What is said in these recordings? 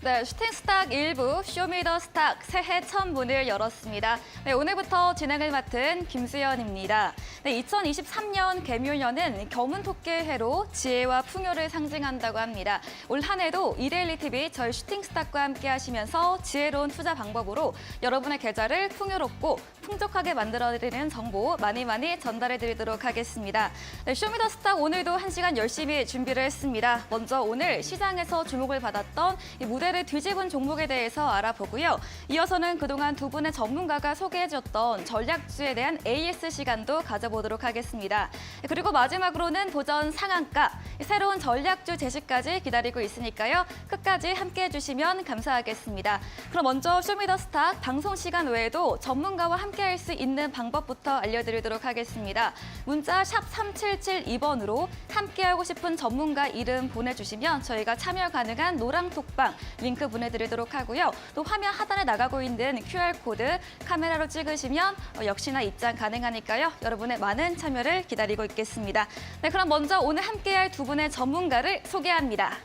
네, 슈팅스탁 1부 쇼미더스탁 새해 첫 문을 열었습니다. 네, 오늘부터 진행을 맡은 김수연입니다. 네, 2023년 개묘년은 검은토끼의 해로 지혜와 풍요를 상징한다고 합니다. 올 한 해도 이데일리 TV 저희 슈팅스탁과 함께 하시면서 지혜로운 투자 방법으로 여러분의 계좌를 풍요롭고 풍족하게 만들어드리는 정보 많이 전달해드리도록 하겠습니다. 네, 쇼미더스탁 오늘도 1시간 열심히 준비를 했습니다. 먼저 오늘 시장에서 주목을 받았던 이 무대를 뒤집은 종목에 대해서 알아보고요. 이어서는 그동안 두 분의 전문가가 소개해줬던 전략주에 대한 AS 시간도 가져보도록 하겠습니다. 그리고 마지막으로는 도전 상한가, 새로운 전략주 제시까지 기다리고 있으니까요. 끝까지 함께해 주시면 감사하겠습니다. 그럼 먼저 쇼미더스탁 방송 시간 외에도 전문가와 함께할 수 있는 방법부터 알려드리도록 하겠습니다. 문자 샵 3772번으로 함께하고 싶은 전문가 이름 보내주시면 저희가 참여 가능한 노랑톡방 링크 보내드리도록 하고요. 또 화면 하단에 나가고 있는 QR코드 카메라로 찍으시면 역시나 입장 가능하니까요. 여러분의 많은 참여를 기다리고 있겠습니다. 네, 그럼 먼저 오늘 함께할 두 분의 전문가를 소개합니다.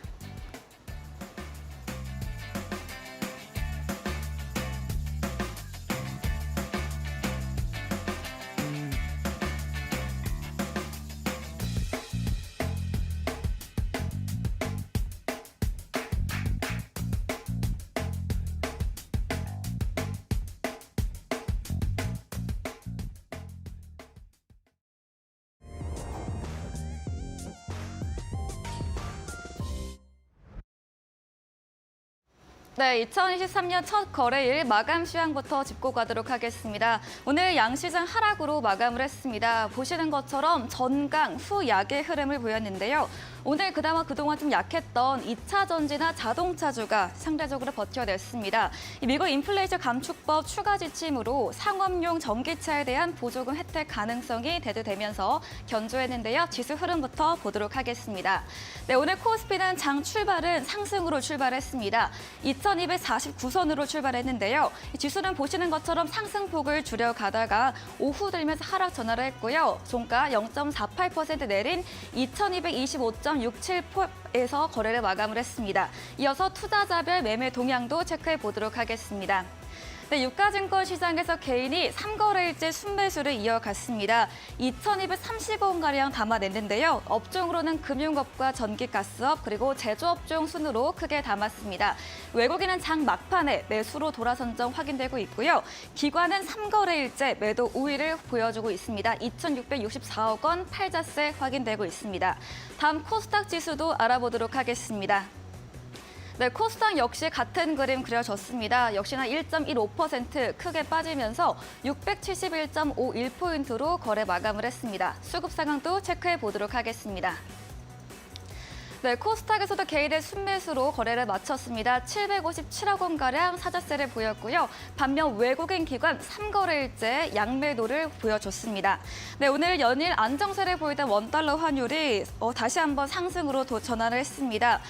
네, 2023년 첫 거래일 마감 시황부터 짚고 가도록 하겠습니다. 오늘 양시장 하락으로 마감을 했습니다. 보시는 것처럼 전강 후 약의 흐름을 보였는데요. 오늘 그동안 좀 약했던 2차 전지나 자동차주가 상대적으로 버텨냈습니다. 미국 인플레이션 감축법 추가 지침으로 상업용 전기차에 대한 보조금 혜택 가능성이 대두되면서 견조했는데요. 지수 흐름부터 보도록 하겠습니다. 네, 오늘 코스피는 장 출발은 상승으로 출발했습니다. 2249선으로 출발했는데요. 지수는 보시는 것처럼 상승폭을 줄여가다가 오후 들면서 하락 전환을 했고요. 종가 0.48% 내린 2225.67에서 거래를 마감을 했습니다. 이어서 투자자별 매매 동향도 체크해 보도록 하겠습니다. 네, 유가증권 시장에서 개인이 3거래일째 순매수를 이어갔습니다. 2,230원가량 담아냈는데요. 업종으로는 금융업과 전기가스업 그리고 제조업종 순으로 크게 담았습니다. 외국인은 장 막판에 매수로 돌아선 점 확인되고 있고요. 기관은 3거래일째 매도 우위를 보여주고 있습니다. 2,664억 원 팔자세 확인되고 있습니다. 다음 코스닥 지수도 알아보도록 하겠습니다. 네, 코스닥 역시 같은 그림 그려졌습니다. 역시나 1.15% 크게 빠지면서 671.51포인트로 거래 마감을 했습니다. 수급 상황도 체크해 보도록 하겠습니다. 네, 코스닥에서도 개인의 순매수로 거래를 마쳤습니다. 757억 원가량 사자세를 보였고요. 반면 외국인 기관 3거래일째 양매도를 보여줬습니다. 네, 오늘 연일 안정세를 보이던 원달러 환율이 다시 한번 상승으로 전환을 했습니다.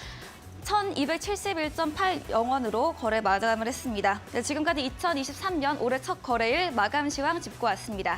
1,271.80원으로 거래 마감을 했습니다. 네, 지금까지 2023년 올해 첫 거래일 마감 시황 짚고 왔습니다.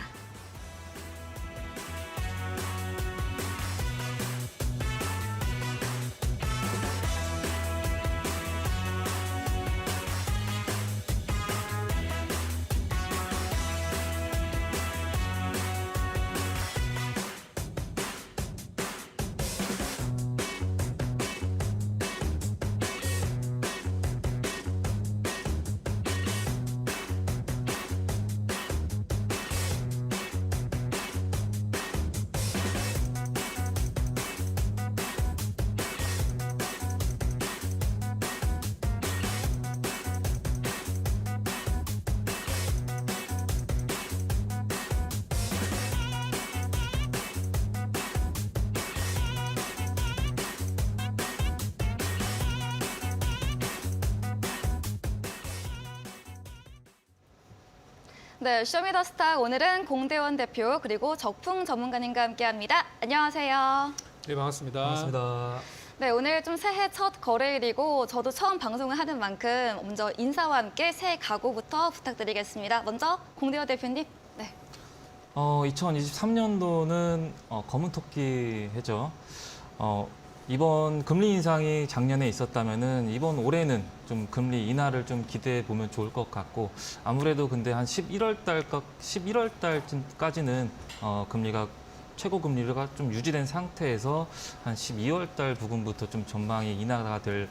네, 쇼미더스탁 오늘은 공대원 대표 그리고 적풍 전문가님과 함께합니다. 안녕하세요. 네, 반갑습니다. 반갑습니다. 네, 오늘 좀 새해 첫 거래일이고 저도 처음 방송을 하는 만큼 먼저 인사와 함께 새해 각오부터 부탁드리겠습니다. 먼저 공대원 대표님. 네. 2023년도는 검은토끼 해죠. 이번 금리 인상이 작년에 있었다면은 이번 올해는 좀 금리 인하를 좀 기대해 보면 좋을 것 같고 아무래도 근데 한 11월 달쯤까지는 금리가 최고 금리가 좀 유지된 상태에서 한 12월 달 부근부터 좀 전망이 인하가 될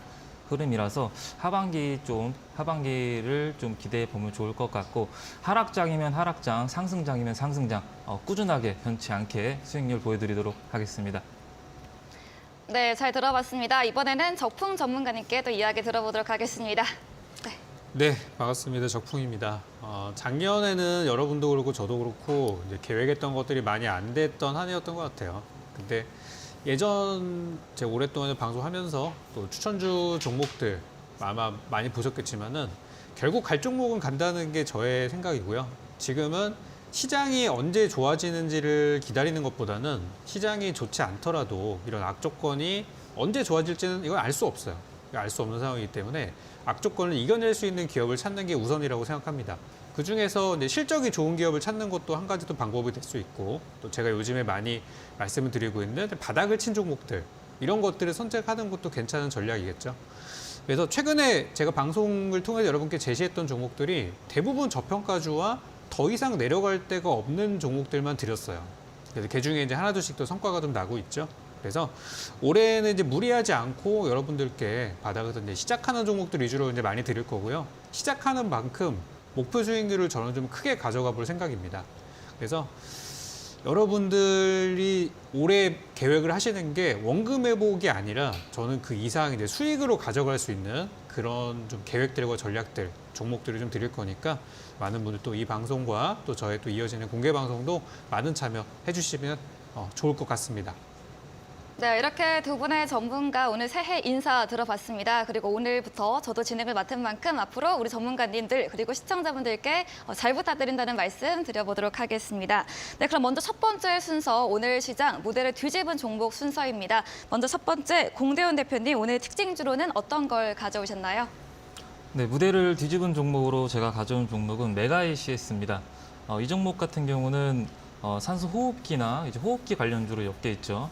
흐름이라서 하반기를 좀 기대해 보면 좋을 것 같고 하락장이면 하락장, 상승장이면 상승장 꾸준하게 변치 않게 수익률 보여드리도록 하겠습니다. 네, 잘 들어봤습니다. 이번에는 적풍 전문가님께 또 이야기 들어보도록 하겠습니다. 네, 반갑습니다. 적풍입니다. 작년에는 여러분도 그렇고 저도 그렇고 이제 계획했던 것들이 많이 안 됐던 한 해였던 것 같아요. 근데 예전 제가 오랫동안 방송하면서 또 추천주 종목들 아마 많이 보셨겠지만은 결국 갈 종목은 간다는 게 저의 생각이고요. 지금은 시장이 언제 좋아지는지를 기다리는 것보다는 시장이 좋지 않더라도 이런 악조건이 언제 좋아질지는 이건 알 수 없어요. 알 수 없는 상황이기 때문에 악조건을 이겨낼 수 있는 기업을 찾는 게 우선이라고 생각합니다. 그중에서 이제 실적이 좋은 기업을 찾는 것도 한 가지 또 방법이 될 수 있고 또 제가 요즘에 많이 말씀을 드리고 있는 바닥을 친 종목들 이런 것들을 선택하는 것도 괜찮은 전략이겠죠. 그래서 최근에 제가 방송을 통해서 여러분께 제시했던 종목들이 대부분 저평가주와 더 이상 내려갈 데가 없는 종목들만 드렸어요. 그래서 그중에 이제 하나둘씩 또 성과가 좀 나고 있죠. 그래서 올해는 이제 무리하지 않고 여러분들께 바닥에서 이제 시작하는 종목들 위주로 이제 많이 드릴 거고요. 시작하는 만큼 목표 수익률을 저는 좀 크게 가져가 볼 생각입니다. 그래서 여러분들이 올해 계획을 하시는 게 원금 회복이 아니라 저는 그 이상 이제 수익으로 가져갈 수 있는 그런 좀 계획들과 전략들, 종목들을 좀 드릴 거니까 많은 분들 또 이 방송과 또 저의 또 이어지는 공개 방송도 많은 참여해 주시면 좋을 것 같습니다. 네, 이렇게 두 분의 전문가 오늘 새해 인사 들어봤습니다. 그리고 오늘부터 저도 진행을 맡은 만큼 앞으로 우리 전문가님들 그리고 시청자분들께 잘 부탁드린다는 말씀 드려보도록 하겠습니다. 네, 그럼 먼저 첫 번째 순서 오늘 시장 무대를 뒤집은 종목 순서입니다. 먼저 첫 번째 공대원 대표님 오늘 특징주로는 어떤 걸 가져오셨나요? 네, 무대를 뒤집은 종목으로 제가 가져온 종목은 메가ACS입니다. 이 종목 같은 경우는 산소 호흡기나 이제 호흡기 관련주로 엮여 있죠.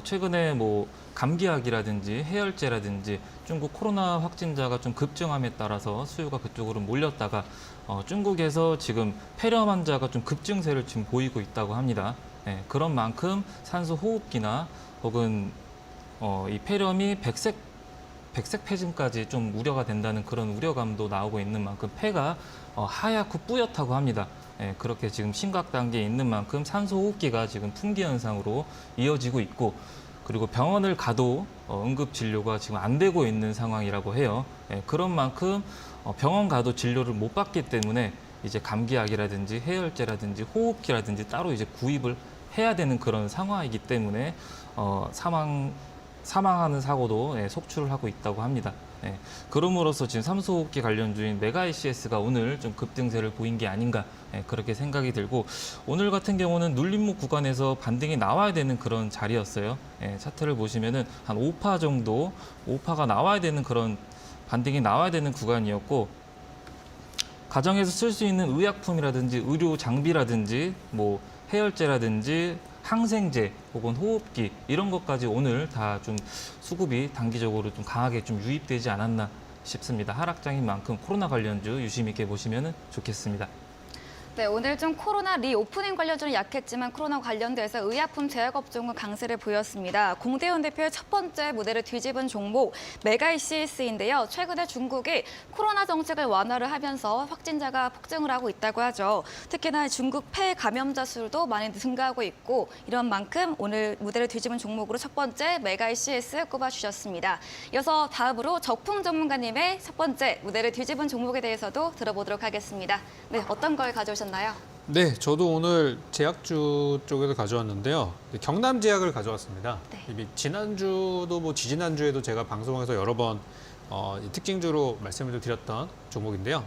최근에 뭐 감기약이라든지 해열제라든지 중국 코로나 확진자가 좀 급증함에 따라서 수요가 그쪽으로 몰렸다가 중국에서 지금 폐렴 환자가 좀 급증세를 지금 보이고 있다고 합니다. 네, 그런 만큼 산소 호흡기나 혹은 이 폐렴이 백색 폐진까지 좀 우려가 된다는 그런 우려감도 나오고 있는 만큼 폐가 하얗고 뿌옇다고 합니다. 예, 그렇게 지금 심각 단계에 있는 만큼 산소 호흡기가 지금 품귀 현상으로 이어지고 있고 그리고 병원을 가도 응급 진료가 지금 안 되고 있는 상황이라고 해요. 예, 그런 만큼 병원 가도 진료를 못 받기 때문에 이제 감기약이라든지 해열제라든지 호흡기라든지 따로 이제 구입을 해야 되는 그런 상황이기 때문에 사망하는 사고도 속출을 하고 있다고 합니다. 그럼으로써 지금 산소호흡기 관련주인 메가ACS가 오늘 좀 급등세를 보인 게 아닌가 그렇게 생각이 들고 오늘 같은 경우는 눌림목 구간에서 반등이 나와야 되는 그런 자리였어요. 차트를 보시면은 한 5파 정도, 5파가 나와야 되는 그런 반등이 나와야 되는 구간이었고 가정에서 쓸 수 있는 의약품이라든지 의료 장비라든지 뭐 해열제라든지 항생제 혹은 호흡기 이런 것까지 오늘 다 좀 수급이 단기적으로 좀 강하게 좀 유입되지 않았나 싶습니다. 하락장인 만큼 코로나 관련주 유심 있게 보시면 좋겠습니다. 네, 오늘 좀 코로나 리오프닝 관련주는 약했지만 코로나 관련돼서 의약품 제약업종은 강세를 보였습니다. 공대원 대표의 첫 번째 무대를 뒤집은 종목 메가ACS인데요. 최근에 중국이 코로나 정책을 완화를 하면서 확진자가 폭증을 하고 있다고 하죠. 특히나 중국 폐 감염자 수도 많이 증가하고 있고 이런 만큼 오늘 무대를 뒤집은 종목으로 첫 번째 메가ACS 꼽아주셨습니다. 이어서 다음으로 적풍 전문가님의 첫 번째 무대를 뒤집은 종목에 대해서도 들어보도록 하겠습니다. 네, 어떤 걸 가져오셨나요? 네, 저도 오늘 제약주 쪽에서 가져왔는데요. 경남제약을 가져왔습니다. 네. 이미 지난주도 뭐 지지난주에도 제가 방송에서 여러 번 특징주로 말씀을 드렸던 종목인데요.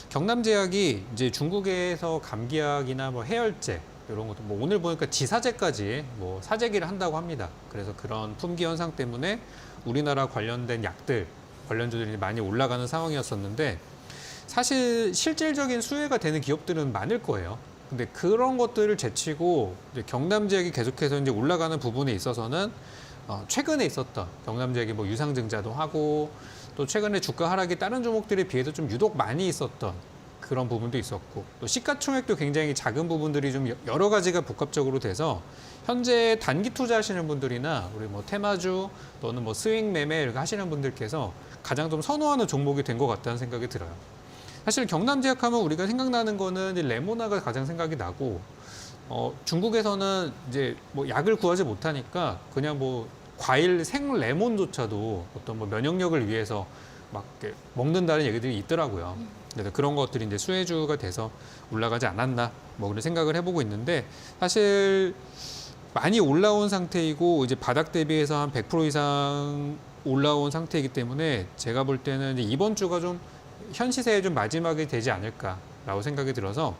경남제약이 이제 중국에서 감기약이나 뭐 해열제 이런 것도 뭐 오늘 보니까 지사제까지 뭐 사재기를 한다고 합니다. 그래서 그런 품귀 현상 때문에 우리나라 관련된 약들 관련주들이 많이 올라가는 상황이었었는데 사실 실질적인 수혜가 되는 기업들은 많을 거예요. 근데 그런 것들을 제치고 이제 경남제약이 계속해서 이제 올라가는 부분에 있어서는 최근에 있었던 경남제약이 뭐 유상증자도 하고 또 최근에 주가 하락이 다른 종목들에 비해서 좀 유독 많이 있었던 그런 부분도 있었고 또 시가총액도 굉장히 작은 부분들이 좀 여러 가지가 복합적으로 돼서 현재 단기 투자하시는 분들이나 우리 뭐 테마주 또는 뭐 스윙 매매 이렇게 하시는 분들께서 가장 좀 선호하는 종목이 된 것 같다는 생각이 들어요. 사실 경남제약하면 우리가 생각나는 거는 이제 레모나가 가장 생각이 나고 중국에서는 이제 뭐 약을 구하지 못하니까 그냥 뭐 과일 생 레몬조차도 어떤 뭐 면역력을 위해서 막 이렇게 먹는다는 얘기들이 있더라고요. 그래서 그런 것들이 이제 수혜주가 돼서 올라가지 않았나 뭐 그런 생각을 해보고 있는데 사실 많이 올라온 상태이고 이제 바닥 대비해서 한 100% 이상 올라온 상태이기 때문에 제가 볼 때는 이제 이번 주가 좀 현 시세의 좀 마지막이 되지 않을까라고 생각이 들어서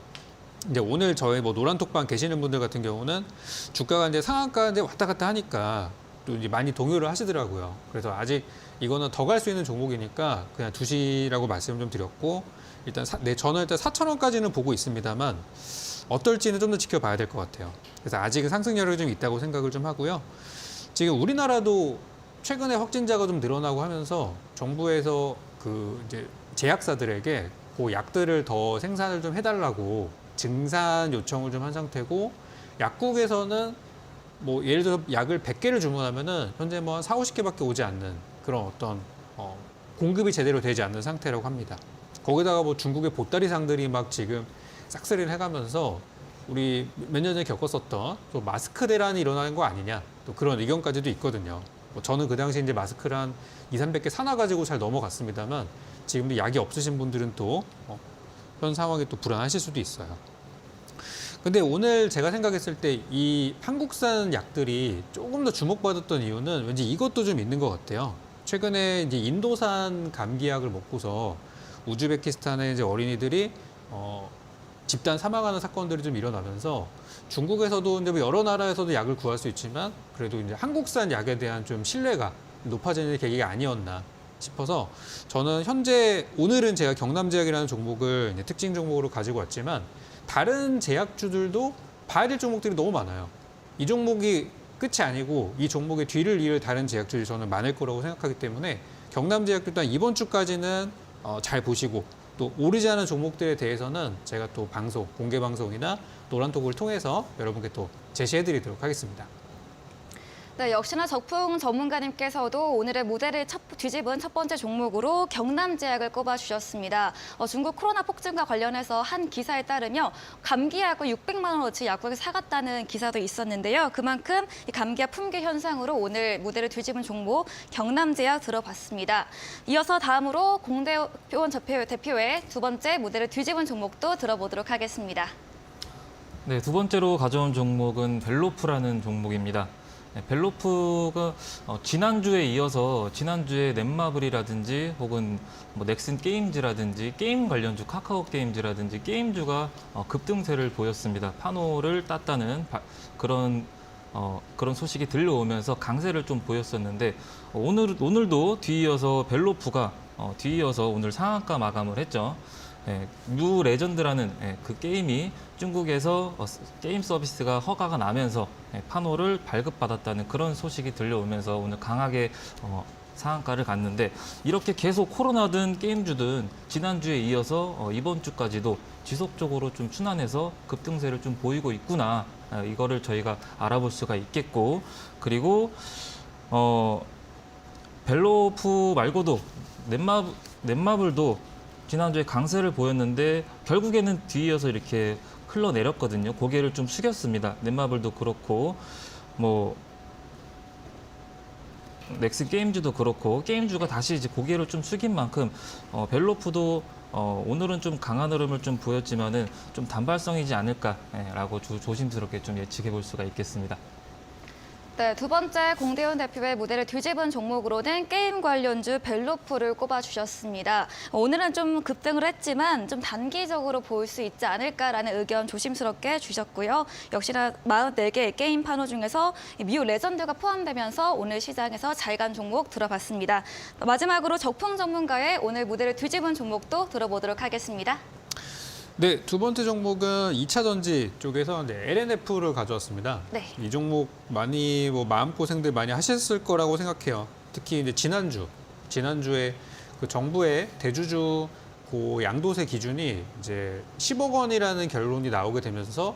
이제 오늘 저희 뭐 노란톡방 계시는 분들 같은 경우는 주가가 이제 상한가 이제 왔다 갔다 하니까 또 이제 많이 동요를 하시더라고요. 그래서 아직 이거는 더 갈 수 있는 종목이니까 그냥 두시라고 말씀을 좀 드렸고 일단 저는 일단 4,000원까지는 보고 있습니다만 어떨지는 좀 더 지켜봐야 될 것 같아요. 그래서 아직은 상승 여력이 좀 있다고 생각을 좀 하고요. 지금 우리나라도 최근에 확진자가 좀 늘어나고 하면서 정부에서 그 이제 제약사들에게 그 약들을 더 생산을 좀 해달라고 증산 요청을 좀 한 상태고 약국에서는 뭐 예를 들어 약을 100개를 주문하면은 현재 뭐 한 4, 50개밖에 오지 않는 그런 어떤 공급이 제대로 되지 않는 상태라고 합니다. 거기다가 뭐 중국의 보따리상들이 막 지금 싹쓸이를 해가면서 우리 몇 년 전에 겪었었던 또 마스크 대란이 일어나는 거 아니냐 또 그런 의견까지도 있거든요. 뭐 저는 그 당시 이제 마스크를 한 2, 300개 사놔가지고 잘 넘어갔습니다만 지금도 약이 없으신 분들은 또 현 상황이 또 불안하실 수도 있어요. 근데 오늘 제가 생각했을 때 이 한국산 약들이 조금 더 주목받았던 이유는 왠지 이것도 좀 있는 것 같아요. 최근에 이제 인도산 감기약을 먹고서 우즈베키스탄의 이제 어린이들이 집단 사망하는 사건들이 좀 일어나면서 중국에서도 이제 뭐 여러 나라에서도 약을 구할 수 있지만 그래도 이제 한국산 약에 대한 좀 신뢰가 높아지는 계기가 아니었나 싶어서 저는 현재 오늘은 제가 경남제약이라는 종목을 이제 특징 종목으로 가지고 왔지만 다른 제약주들도 봐야 될 종목들이 너무 많아요. 이 종목이 끝이 아니고 이 종목의 뒤를 이을 다른 제약주들이 저는 많을 거라고 생각하기 때문에 경남제약도 일단 이번 주까지는 잘 보시고 또 오르지 않은 종목들에 대해서는 제가 또 공개 방송이나 노란톡을 통해서 여러분께 또 제시해드리도록 하겠습니다. 네, 역시나 적풍 전문가님께서도 오늘의 무대를 뒤집은 첫 번째 종목으로 경남제약을 꼽아주셨습니다. 중국 코로나 폭증과 관련해서 한 기사에 따르면 감기약을 600만 원어치 약국에 사갔다는 기사도 있었는데요. 그만큼 이 감기약 품귀 현상으로 오늘 무대를 뒤집은 종목 경남제약 들어봤습니다. 이어서 다음으로 공대원 대표의 두 번째 무대를 뒤집은 종목도 들어보도록 하겠습니다. 네, 두 번째로 가져온 종목은 벨로프라는 종목입니다. 네, 벨로프가 지난주에 이어서 지난주에 넷마블이라든지 혹은 뭐 넥슨 게임즈라든지 게임 관련주 카카오 게임즈라든지 게임주가 급등세를 보였습니다. 판호를 땄다는 그런 소식이 들려오면서 강세를 좀 보였었는데 오늘도 뒤이어서 벨로프가 뒤이어서 오늘 상한가 마감을 했죠. 뮤 레전드라는 그 게임이 중국에서 게임 서비스가 허가가 나면서 판호를 발급받았다는 그런 소식이 들려오면서 오늘 강하게 상한가를 갔는데 이렇게 계속 코로나든 게임주든 지난주에 이어서 이번 주까지도 지속적으로 좀 순환해서 급등세를 좀 보이고 있구나. 이거를 저희가 알아볼 수가 있겠고 그리고 벨로프 말고도 넷마블도 지난주에 강세를 보였는데 결국에는 뒤이어서 이렇게 흘러내렸거든요. 고개를 좀 숙였습니다. 넷마블도 그렇고 뭐 넥슨 게임즈도 그렇고 게임주가 다시 이제 고개를 좀 숙인 만큼 벨로프도 오늘은 좀 강한 흐름을 좀 보였지만은 좀 단발성이지 않을까라고 조심스럽게 좀 예측해 볼 수가 있겠습니다. 네, 두 번째 공대훈 대표의 무대를 뒤집은 종목으로는 게임 관련주 벨로프를 꼽아주셨습니다. 오늘은 좀 급등을 했지만 좀 단기적으로 보일 수 있지 않을까라는 의견 조심스럽게 주셨고요. 역시나 44개의 게임 판호 중에서 뮤 레전드가 포함되면서 오늘 시장에서 잘 간 종목 들어봤습니다. 마지막으로 적풍 전문가의 오늘 무대를 뒤집은 종목도 들어보도록 하겠습니다. 네, 두 번째 종목은 2차 전지 쪽에서 이제 LNF를 가져왔습니다. 네. 이 종목 많이 마음고생들 많이 하셨을 거라고 생각해요. 특히 이제 지난주에 그 정부의 대주주 그 양도세 기준이 이제 10억 원이라는 결론이 나오게 되면서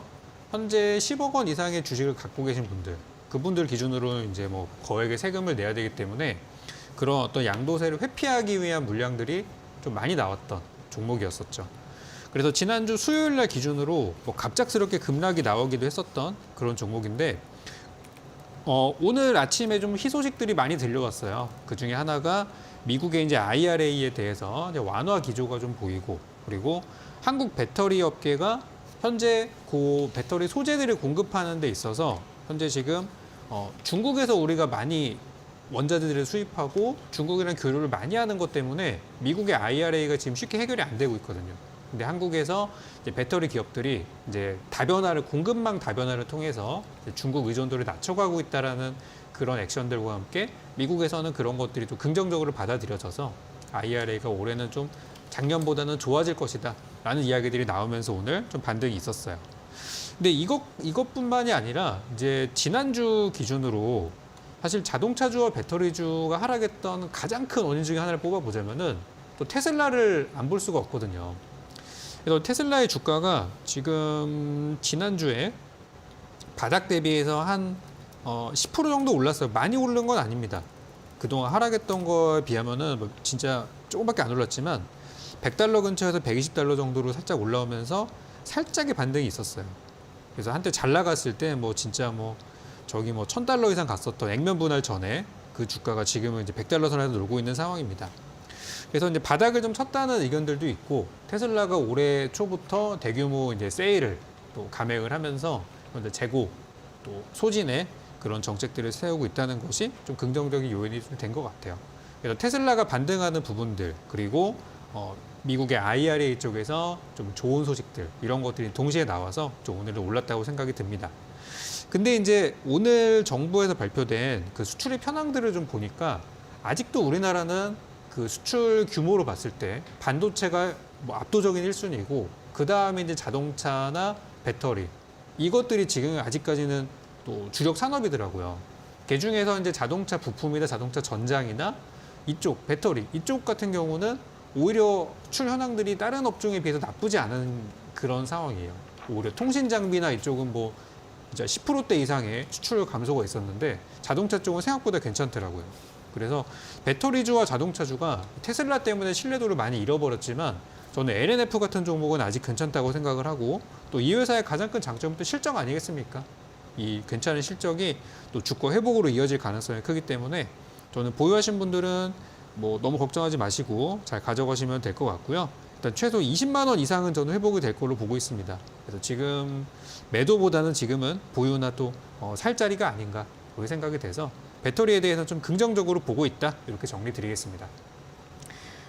현재 10억 원 이상의 주식을 갖고 계신 분들, 그분들 기준으로 이제 뭐 거액의 세금을 내야 되기 때문에 그런 어떤 양도세를 회피하기 위한 물량들이 좀 많이 나왔던 종목이었었죠. 그래서 지난주 수요일 날 기준으로 뭐 갑작스럽게 급락이 나오기도 했었던 그런 종목인데 오늘 아침에 좀 희소식들이 많이 들려왔어요. 그 중에 하나가 미국의 이제 IRA에 대해서 이제 완화 기조가 좀 보이고, 그리고 한국 배터리 업계가 현재 그 배터리 소재들을 공급하는 데 있어서 현재 지금 중국에서 우리가 많이 원자재들을 수입하고 중국이랑 교류를 많이 하는 것 때문에 미국의 IRA가 지금 쉽게 해결이 안 되고 있거든요. 근데 한국에서 이제 배터리 기업들이 이제 공급망 다변화를 통해서 중국 의존도를 낮춰가고 있다라는 그런 액션들과 함께 미국에서는 그런 것들이 좀 긍정적으로 받아들여져서 IRA가 올해는 좀 작년보다는 좋아질 것이다라는 이야기들이 나오면서 오늘 좀 반등이 있었어요. 근데 이것뿐만이 아니라 이제 지난주 기준으로 사실 자동차주와 배터리주가 하락했던 가장 큰 원인 중에 하나를 뽑아보자면은 또 테슬라를 안 볼 수가 없거든요. 그래서 테슬라의 주가가 지금 지난주에 바닥 대비해서 한 10% 정도 올랐어요. 많이 오른 건 아닙니다. 그동안 하락했던 거에 비하면은 뭐 진짜 조금밖에 안 올랐지만 100달러 근처에서 120달러 정도로 살짝 올라오면서 살짝의 반등이 있었어요. 그래서 한때 잘 나갔을 때 뭐 진짜 뭐 저기 뭐 1000달러 이상 갔었던 액면 분할 전에 그 주가가 지금은 이제 100달러 선에서 놀고 있는 상황입니다. 그래서 이제 바닥을 좀 쳤다는 의견들도 있고, 테슬라가 올해 초부터 대규모 이제 세일을 또 감행을 하면서 이제 재고 또 소진의 그런 정책들을 세우고 있다는 것이 좀 긍정적인 요인이 좀 된 것 같아요. 그래서 테슬라가 반등하는 부분들, 그리고 미국의 IRA 쪽에서 좀 좋은 소식들, 이런 것들이 동시에 나와서 좀 오늘은 올랐다고 생각이 듭니다. 근데 이제 오늘 정부에서 발표된 그 수출입 현황들을 좀 보니까 아직도 우리나라는 그 수출 규모로 봤을 때 반도체가 뭐 압도적인 1순위고, 그 다음에 이제 자동차나 배터리, 이것들이 지금 아직까지는 또 주력 산업이더라고요. 그 중에서 이제 자동차 부품이나 자동차 전장이나 이쪽 배터리, 이쪽 같은 경우는 오히려 수출 현황들이 다른 업종에 비해서 나쁘지 않은 그런 상황이에요. 오히려 통신 장비나 이쪽은 뭐 진짜 10%대 이상의 수출 감소가 있었는데 자동차 쪽은 생각보다 괜찮더라고요. 그래서 배터리주와 자동차주가 테슬라 때문에 신뢰도를 많이 잃어버렸지만 저는 LNF 같은 종목은 아직 괜찮다고 생각을 하고, 또 이 회사의 가장 큰 장점은 또 실적 아니겠습니까? 이 괜찮은 실적이 또 주가 회복으로 이어질 가능성이 크기 때문에 저는 보유하신 분들은 뭐 너무 걱정하지 마시고 잘 가져가시면 될 것 같고요. 일단 최소 20만 원 이상은 저는 회복이 될 걸로 보고 있습니다. 그래서 지금 매도보다는 지금은 보유나 또 살 자리가 아닌가 그렇게 생각이 돼서 배터리에 대해서 좀 긍정적으로 보고 있다, 이렇게 정리 드리겠습니다.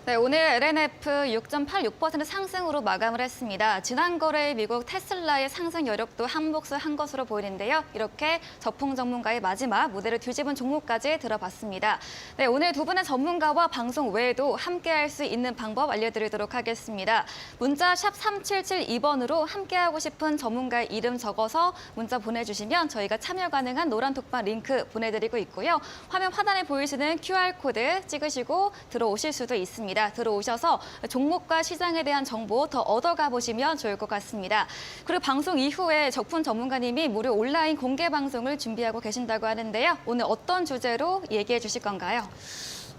네, 오늘 LNF 6.86% 상승으로 마감을 했습니다. 지난 거래 미국 테슬라의 상승 여력도 한몫을 한 것으로 보이는데요. 이렇게 저풍 전문가의 마지막 무대를 뒤집은 종목까지 들어봤습니다. 네, 오늘 두 분의 전문가와 방송 외에도 함께할 수 있는 방법 알려드리도록 하겠습니다. 문자 샵 3772번으로 함께하고 싶은 전문가의 이름 적어서 문자 보내주시면 저희가 참여 가능한 노란 톡방 링크 보내드리고 있고요. 화면 하단에 보이시는 QR코드 찍으시고 들어오실 수도 있습니다. 들어오셔서 종목과 시장에 대한 정보 더 얻어가 보시면 좋을 것 같습니다. 그리고 방송 이후에 적분 전문가님이 무료 온라인 공개 방송을 준비하고 계신다고 하는데요. 오늘 어떤 주제로 얘기해 주실 건가요?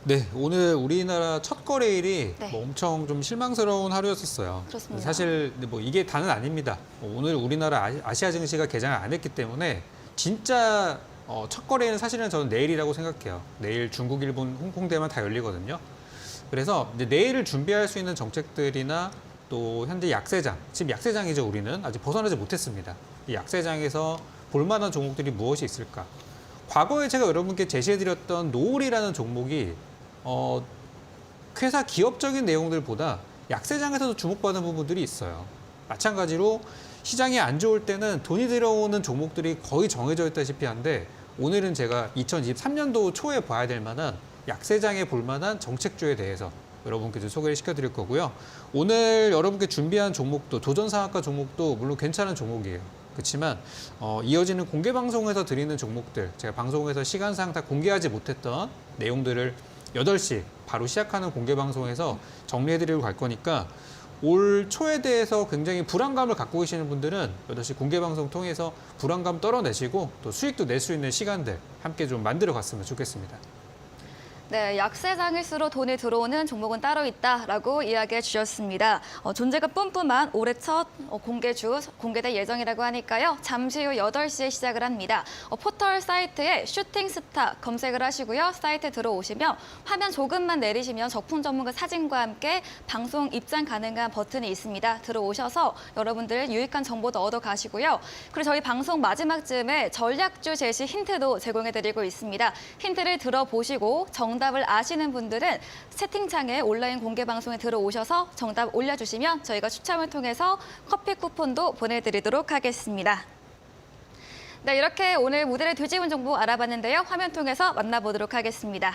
네, 오늘 우리나라 첫 거래일이 네. 뭐 엄청 좀 실망스러운 하루였었어요. 그렇습니다. 사실 뭐 이게 다는 아닙니다. 오늘 우리나라 아시아 증시가 개장을 안 했기 때문에 진짜 첫 거래일은 사실은 저는 내일이라고 생각해요. 내일 중국, 일본, 홍콩대만 다 열리거든요. 그래서 이제 내일을 준비할 수 있는 정책들이나 또 현재 약세장, 지금 약세장이죠. 우리는 아직 벗어나지 못했습니다. 이 약세장에서 볼만한 종목들이 무엇이 있을까? 과거에 제가 여러분께 제시해드렸던 노을이라는 종목이 회사 기업적인 내용들보다 약세장에서도 주목받는 부분들이 있어요. 마찬가지로 시장이 안 좋을 때는 돈이 들어오는 종목들이 거의 정해져 있다시피 한데, 오늘은 제가 2023년도 초에 봐야 될 만한 약세장에 볼 만한 정책주에 대해서 여러분께 좀 소개를 시켜드릴 거고요. 오늘 여러분께 준비한 종목도 도전상한가 종목도 물론 괜찮은 종목이에요. 그렇지만 이어지는 공개 방송에서 드리는 종목들, 제가 방송에서 시간상 다 공개하지 못했던 내용들을 8시 바로 시작하는 공개 방송에서 정리해드리고 갈 거니까 올 초에 대해서 굉장히 불안감을 갖고 계시는 분들은 8시 공개 방송 통해서 불안감 떨어내시고 또 수익도 낼 수 있는 시간들 함께 좀 만들어 갔으면 좋겠습니다. 네, 약세장일수록 돈이 들어오는 종목은 따로 있다라고 이야기해 주셨습니다. 존재가 뿜뿜한 올해 첫 공개주 공개될 예정이라고 하니까요. 잠시 후 8시에 시작을 합니다. 포털 사이트에 슈팅스타 검색을 하시고요. 사이트 들어오시면 화면 조금만 내리시면 적품 전문가 사진과 함께 방송 입장 가능한 버튼이 있습니다. 들어오셔서 여러분들 유익한 정보도 얻어 가시고요. 그리고 저희 방송 마지막쯤에 전략주 제시 힌트도 제공해 드리고 있습니다. 힌트를 들어보시고 정답을 아시는 분들은 채팅창에 온라인 공개 방송에 들어오셔서 정답 올려주시면 저희가 추첨을 통해서 커피 쿠폰도 보내드리도록 하겠습니다. 네, 이렇게 오늘 무대를 뒤집은 정보 알아봤는데요. 화면 통해서 만나보도록 하겠습니다.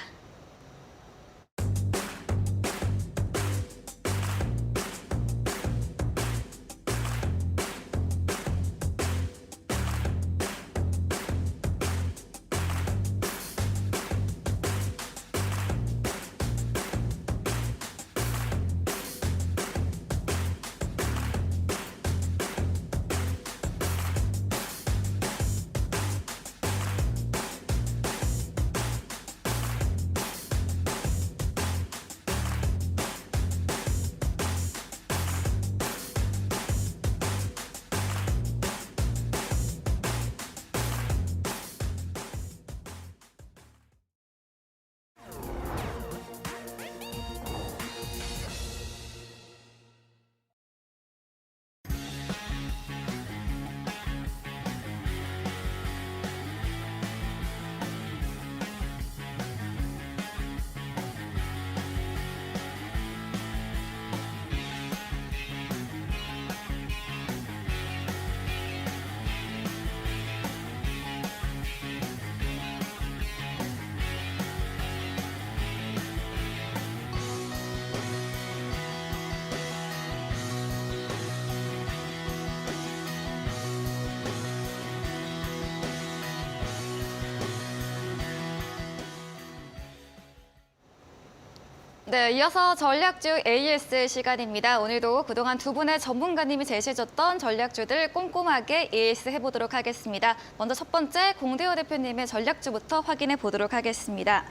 네, 이어서 전략주 AS 시간입니다. 오늘도 그동안 두 분의 전문가님이 제시해줬던 전략주들 꼼꼼하게 AS 해보도록 하겠습니다. 먼저 첫 번째 공대호 대표님의 전략주부터 확인해 보도록 하겠습니다.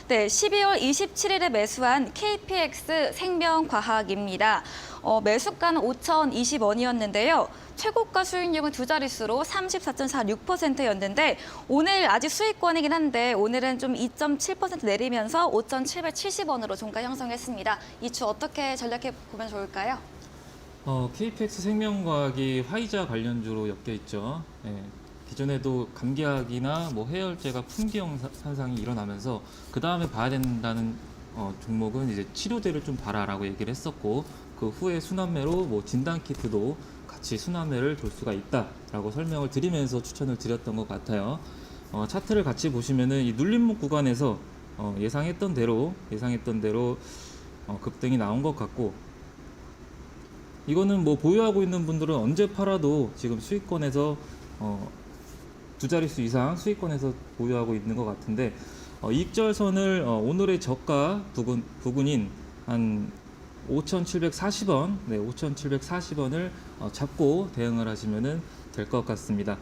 네, 12월 27일에 매수한 KPX 생명과학입니다. 매수가는 5,020원이었는데요. 최고가 수익률은 두 자릿수로 34.46%였는데 오늘 아직 수익권이긴 한데 오늘은 좀 2.7% 내리면서 5,770원으로 종가 형성했습니다. 이 주 어떻게 전략해 보면 좋을까요? KPX 생명과학이 화이자 관련주로 엮여 있죠. 예, 기존에도 감기약이나 뭐 해열제가 품귀형 현상이 일어나면서 그 다음에 봐야 된다는 종목은 이제 치료제를 좀 봐라라고 얘기를 했었고 그 후에 순환매로 뭐 진단키트도 같이 순환매를 돌 수가 있다라고 설명을 드리면서 추천을 드렸던 것 같아요. 차트를 같이 보시면은 이 눌림목 구간에서 예상했던 대로 급등이 나온 것 같고 이거는 뭐 보유하고 있는 분들은 언제 팔아도 지금 수익권에서 두 자릿수 이상 수익권에서 보유하고 있는 것 같은데 익절선을 오늘의 저가 부근인 한 5,740원, 네, 5,740원을 잡고 대응을 하시면 될 것 같습니다.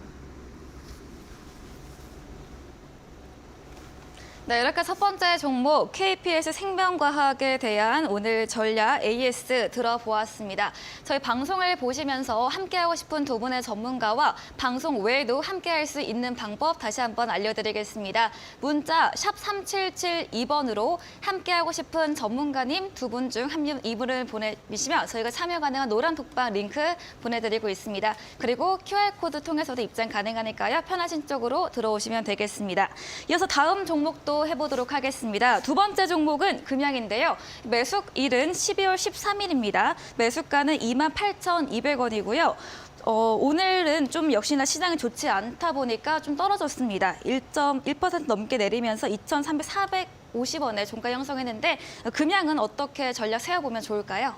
네, 이렇게 첫 번째 종목 KPS 생명과학에 대한 오늘 전략 AS 들어보았습니다. 저희 방송을 보시면서 함께하고 싶은 두 분의 전문가와 방송 외에도 함께할 수 있는 방법 다시 한번 알려드리겠습니다. 문자 샵 3772번으로 함께하고 싶은 전문가님 두 분 중 한 이분을 보내주시면 저희가 참여 가능한 노란 톡방 링크 보내드리고 있습니다. 그리고 QR코드 통해서도 입장 가능하니까요. 편하신 쪽으로 들어오시면 되겠습니다. 이어서 다음 종목도 해보도록 하겠습니다. 두 번째 종목은 금양인데요. 매수일은 12월 13일입니다. 매수가는 28,200원이고요. 오늘은 좀 역시나 시장이 좋지 않다 보니까 좀 떨어졌습니다. 1.1% 넘게 내리면서 2,300 13,450원에 종가 형성했는데 금양은 어떻게 전략 세워보면 좋을까요?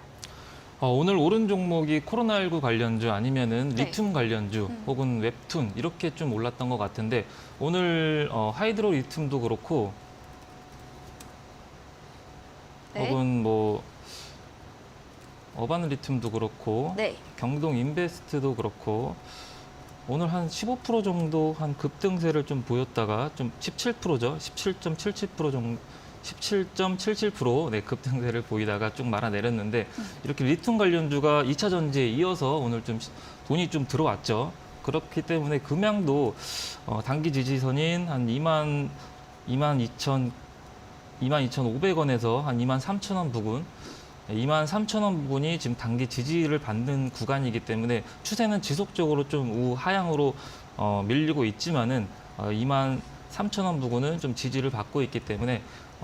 오늘 오른 종목이 코로나19 관련주 아니면은 네. 리튬 관련주 혹은 웹툰 이렇게 좀 올랐던 것 같은데 오늘 하이드로 리튬도 그렇고 네. 혹은 뭐 어반 리튬도 그렇고 네. 경동 인베스트도 그렇고 오늘 한 15% 정도 한 급등세를 좀 보였다가 좀 17%죠. 17.77% 정도 17.77% 네, 급등세를 보이다가 쭉 말아내렸는데 이렇게 리튬 관련주가 2차 전지에 이어서 오늘 좀 돈이 좀 들어왔죠. 그렇기 때문에 금양도 단기 지지선인 한 22,500원에서 한 23,000원 부근 23,000원 부분이 지금 단기 지지를 받는 구간이기 때문에 추세는 지속적으로 좀 우하향으로 밀리고 있지만은 23,000원 부근은 좀 지지를 받고 있기 때문에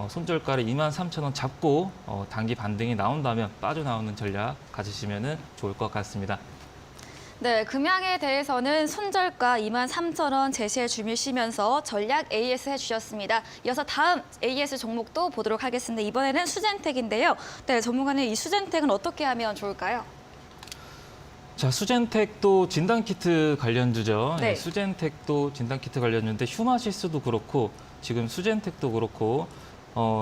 손절가를 23,000원 잡고 단기 반등이 나온다면 빠져나오는 전략 가지시면 좋을 것 같습니다. 네, 금양에 대해서는 손절가 23,000원 제시해 주시면서 전략 AS 해주셨습니다. 이어서 다음 AS 종목도 보도록 하겠습니다. 이번에는 수젠텍인데요. 네, 전문가님 이 수젠텍은 어떻게 하면 좋을까요? 자, 수젠텍도 진단키트 관련주죠. 네. 수젠텍도 진단키트 관련주인데 휴마시스도 그렇고 지금 수젠텍도 그렇고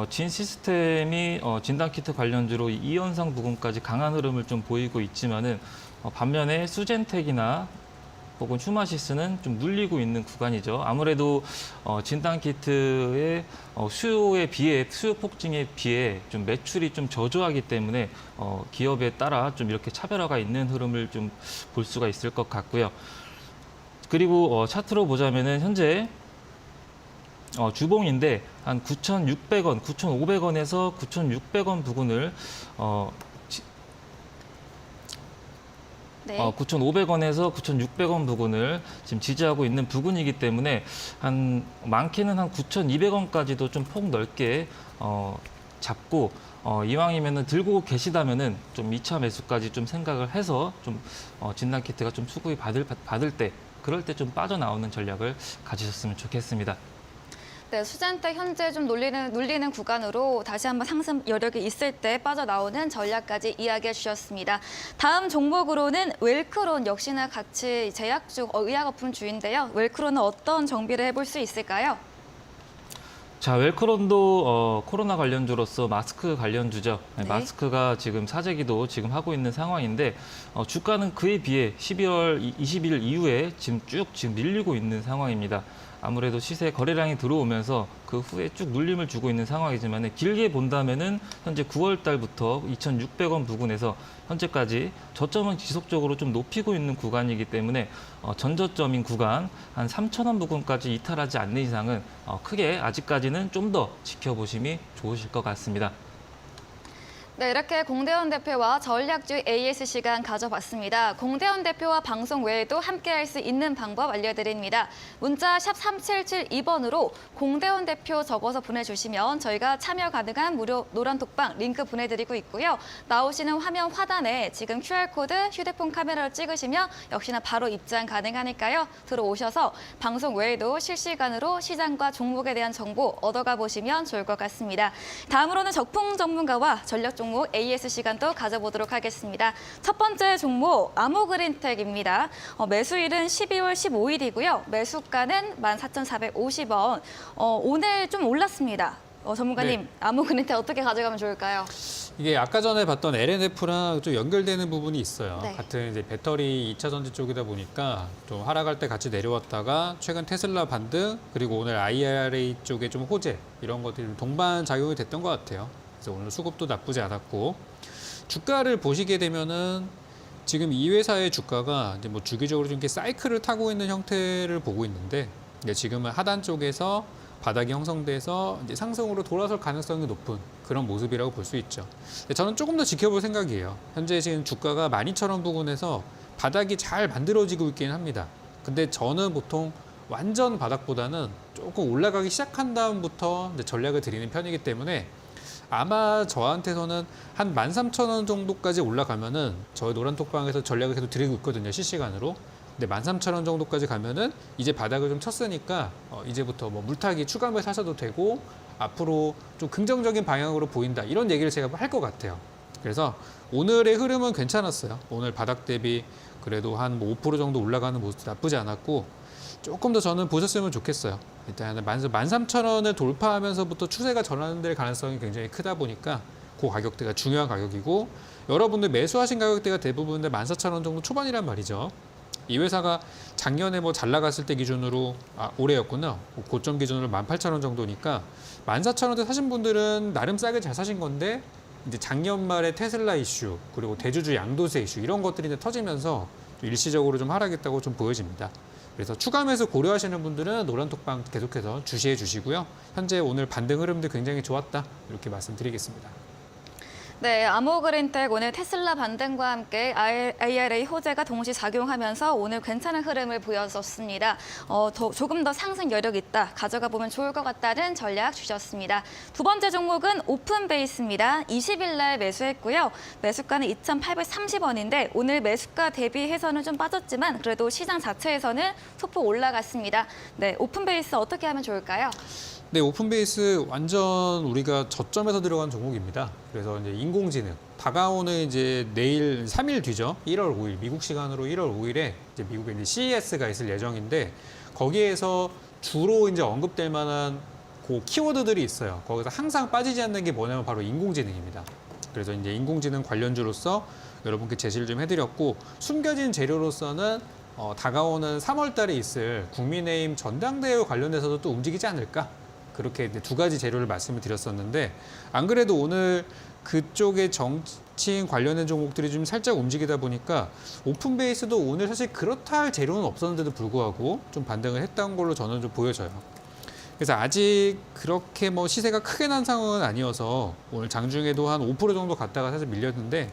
진 시스템이 진단키트 관련주로 이현상 부근까지 강한 흐름을 좀 보이고 있지만은 반면에 수젠텍이나 혹은 휴마시스는 좀 눌리고 있는 구간이죠. 아무래도 진단키트의 수요에 비해 수요 폭증에 비해 좀 매출이 좀 저조하기 때문에 기업에 따라 좀 이렇게 차별화가 있는 흐름을 좀 볼 수가 있을 것 같고요. 그리고 차트로 보자면은 현재 주봉인데 한 9,600원, 9,500원에서 9,600원 부근을 네. 9,500원에서 9,600원 부근을 지금 지지하고 있는 부근이기 때문에 한 많게는 한 9,200원까지도 좀 폭 넓게 잡고 이왕이면은 들고 계시다면은 좀 2차 매수까지 좀 생각을 해서 좀 진단키트가 좀 수급이 받을 때 그럴 때 좀 빠져나오는 전략을 가지셨으면 좋겠습니다. 네, 수젠텍 현재 좀 눌리는 구간으로 다시 한번 상승 여력이 있을 때 빠져나오는 전략까지 이야기해 주셨습니다. 다음 종목으로는 웰크론 역시나 같이 제약주, 의약업품주인데요. 웰크론은 어떤 정비를 해볼 수 있을까요? 자, 웰크론도 코로나 관련주로서 마스크 관련주죠. 네. 마스크가 지금 사재기도 지금 하고 있는 상황인데 주가는 그에 비해 12월 20일 이후에 지금 밀리고 있는 상황입니다. 아무래도 시세 거래량이 들어오면서 그 후에 쭉 눌림을 주고 있는 상황이지만 길게 본다면은 현재 9월 달부터 2,600원 부근에서 현재까지 저점은 지속적으로 좀 높이고 있는 구간이기 때문에 전저점인 구간 한 3,000원 부근까지 이탈하지 않는 이상은 크게 아직까지는 좀 더 지켜보심이 좋으실 것 같습니다. 네, 이렇게 공대현 대표와 전략주 AS 시간 가져봤습니다. 공대현 대표와 방송 외에도 함께할 수 있는 방법 알려드립니다. 문자 샵 3772번으로 공대현 대표 적어서 보내주시면 저희가 참여 가능한 무료 노란톡방 링크 보내드리고 있고요. 나오시는 화면 하단에 지금 QR코드 휴대폰 카메라로 찍으시면 역시나 바로 입장 가능하니까요. 들어오셔서 방송 외에도 실시간으로 시장과 종목에 대한 정보 얻어가 보시면 좋을 것 같습니다. 다음으로는 적풍 전문가와 전략 종목 AS 시간도 가져보도록 하겠습니다. 첫 번째 종목 아모그린텍입니다. 매수일은 12월 15일이고요. 매수가는 14,450원. 오늘 좀 올랐습니다. 전문가님, 네. 아모그린텍 어떻게 가져가면 좋을까요? 이게 아까 전에 봤던 LNF랑 좀 연결되는 부분이 있어요. 네. 같은 이제 배터리 2차 전지 쪽이다 보니까 좀 하락할 때 같이 내려왔다가 최근 테슬라 반등 그리고 오늘 IRA 쪽에 좀 호재 이런 것들이 좀 동반 작용이 됐던 것 같아요. 그래서 오늘 수급도 나쁘지 않았고 주가를 보시게 되면은 지금 이 회사의 주가가 이제 뭐 주기적으로 좀 이렇게 사이클을 타고 있는 형태를 보고 있는데 이제 지금은 하단 쪽에서 바닥이 형성돼서 이제 상승으로 돌아설 가능성이 높은 그런 모습이라고 볼 수 있죠. 저는 조금 더 지켜볼 생각이에요. 현재 지금 주가가 12,000원 부근에서 바닥이 잘 만들어지고 있긴 합니다. 근데 저는 보통 완전 바닥보다는 조금 올라가기 시작한 다음부터 이제 전략을 드리는 편이기 때문에 아마 저한테서는 한 13,000원 정도까지 올라가면은 저희 노란톡방에서 전략을 계속 드리고 있거든요. 실시간으로. 근데 13,000원 정도까지 가면은 이제 바닥을 좀 쳤으니까 이제부터 뭐 물타기 추가매 사셔도 되고 앞으로 좀 긍정적인 방향으로 보인다 이런 얘기를 제가 할 것 같아요. 그래서 오늘의 흐름은 괜찮았어요. 오늘 바닥 대비 그래도 한 5% 정도 올라가는 모습 나쁘지 않았고 조금 더 저는 보셨으면 좋겠어요. 일단 13,000원을 돌파하면서부터 추세가 전환될 가능성이 굉장히 크다 보니까 그 가격대가 중요한 가격이고 여러분들 매수하신 가격대가 대부분 14,000원 정도 초반이란 말이죠. 이 회사가 작년에 뭐 잘 나갔을 때 기준으로 올해였구나. 고점 기준으로 18,000원 정도니까 14,000원대 사신 분들은 나름 싸게 잘 사신 건데 이제 작년 말에 테슬라 이슈 그리고 대주주 양도세 이슈 이런 것들이 이제 터지면서 좀 일시적으로 좀 하락했다고 좀 보여집니다. 그래서 추가 매수 고려하시는 분들은 노란톡방 계속해서 주시해 주시고요. 현재 오늘 반등 흐름도 굉장히 좋았다 이렇게 말씀드리겠습니다. 네, 아모그린텍 오늘 테슬라 반등과 함께 IRA 호재가 동시 작용하면서 오늘 괜찮은 흐름을 보여줬습니다. 조금 더 상승 여력 있다, 가져가 보면 좋을 것 같다는 전략 주셨습니다. 두 번째 종목은 오픈베이스입니다. 20일 날 매수했고요. 매수가는 2,830원인데 오늘 매수가 대비해서는 좀 빠졌지만 그래도 시장 자체에서는 소폭 올라갔습니다. 네, 오픈베이스 어떻게 하면 좋을까요? 네, 오픈베이스 완전 우리가 저점에서 들어간 종목입니다. 그래서 이제 인공지능 다가오는 이제 내일 3일 뒤죠. 1월 5일 미국 시간으로 1월 5일에 이제 미국에 이제 CES가 있을 예정인데 거기에서 주로 이제 언급될 만한 그 키워드들이 있어요. 거기서 항상 빠지지 않는 게 뭐냐면 바로 인공지능입니다. 그래서 이제 인공지능 관련주로서 여러분께 제시를 좀 해드렸고 숨겨진 재료로서는 다가오는 3월 달에 있을 국민의힘 전당대회 관련해서도 또 움직이지 않을까? 그렇게 이제 두 가지 재료를 말씀을 드렸었는데 안 그래도 오늘 그쪽에 정치인 관련된 종목들이 좀 살짝 움직이다 보니까 오픈베이스도 오늘 사실 그렇다 할 재료는 없었는데도 불구하고 좀 반등을 했던 걸로 저는 좀 보여져요. 그래서 아직 그렇게 뭐 시세가 크게 난 상황은 아니어서 오늘 장중에도 한 5% 정도 갔다가 사실 밀렸는데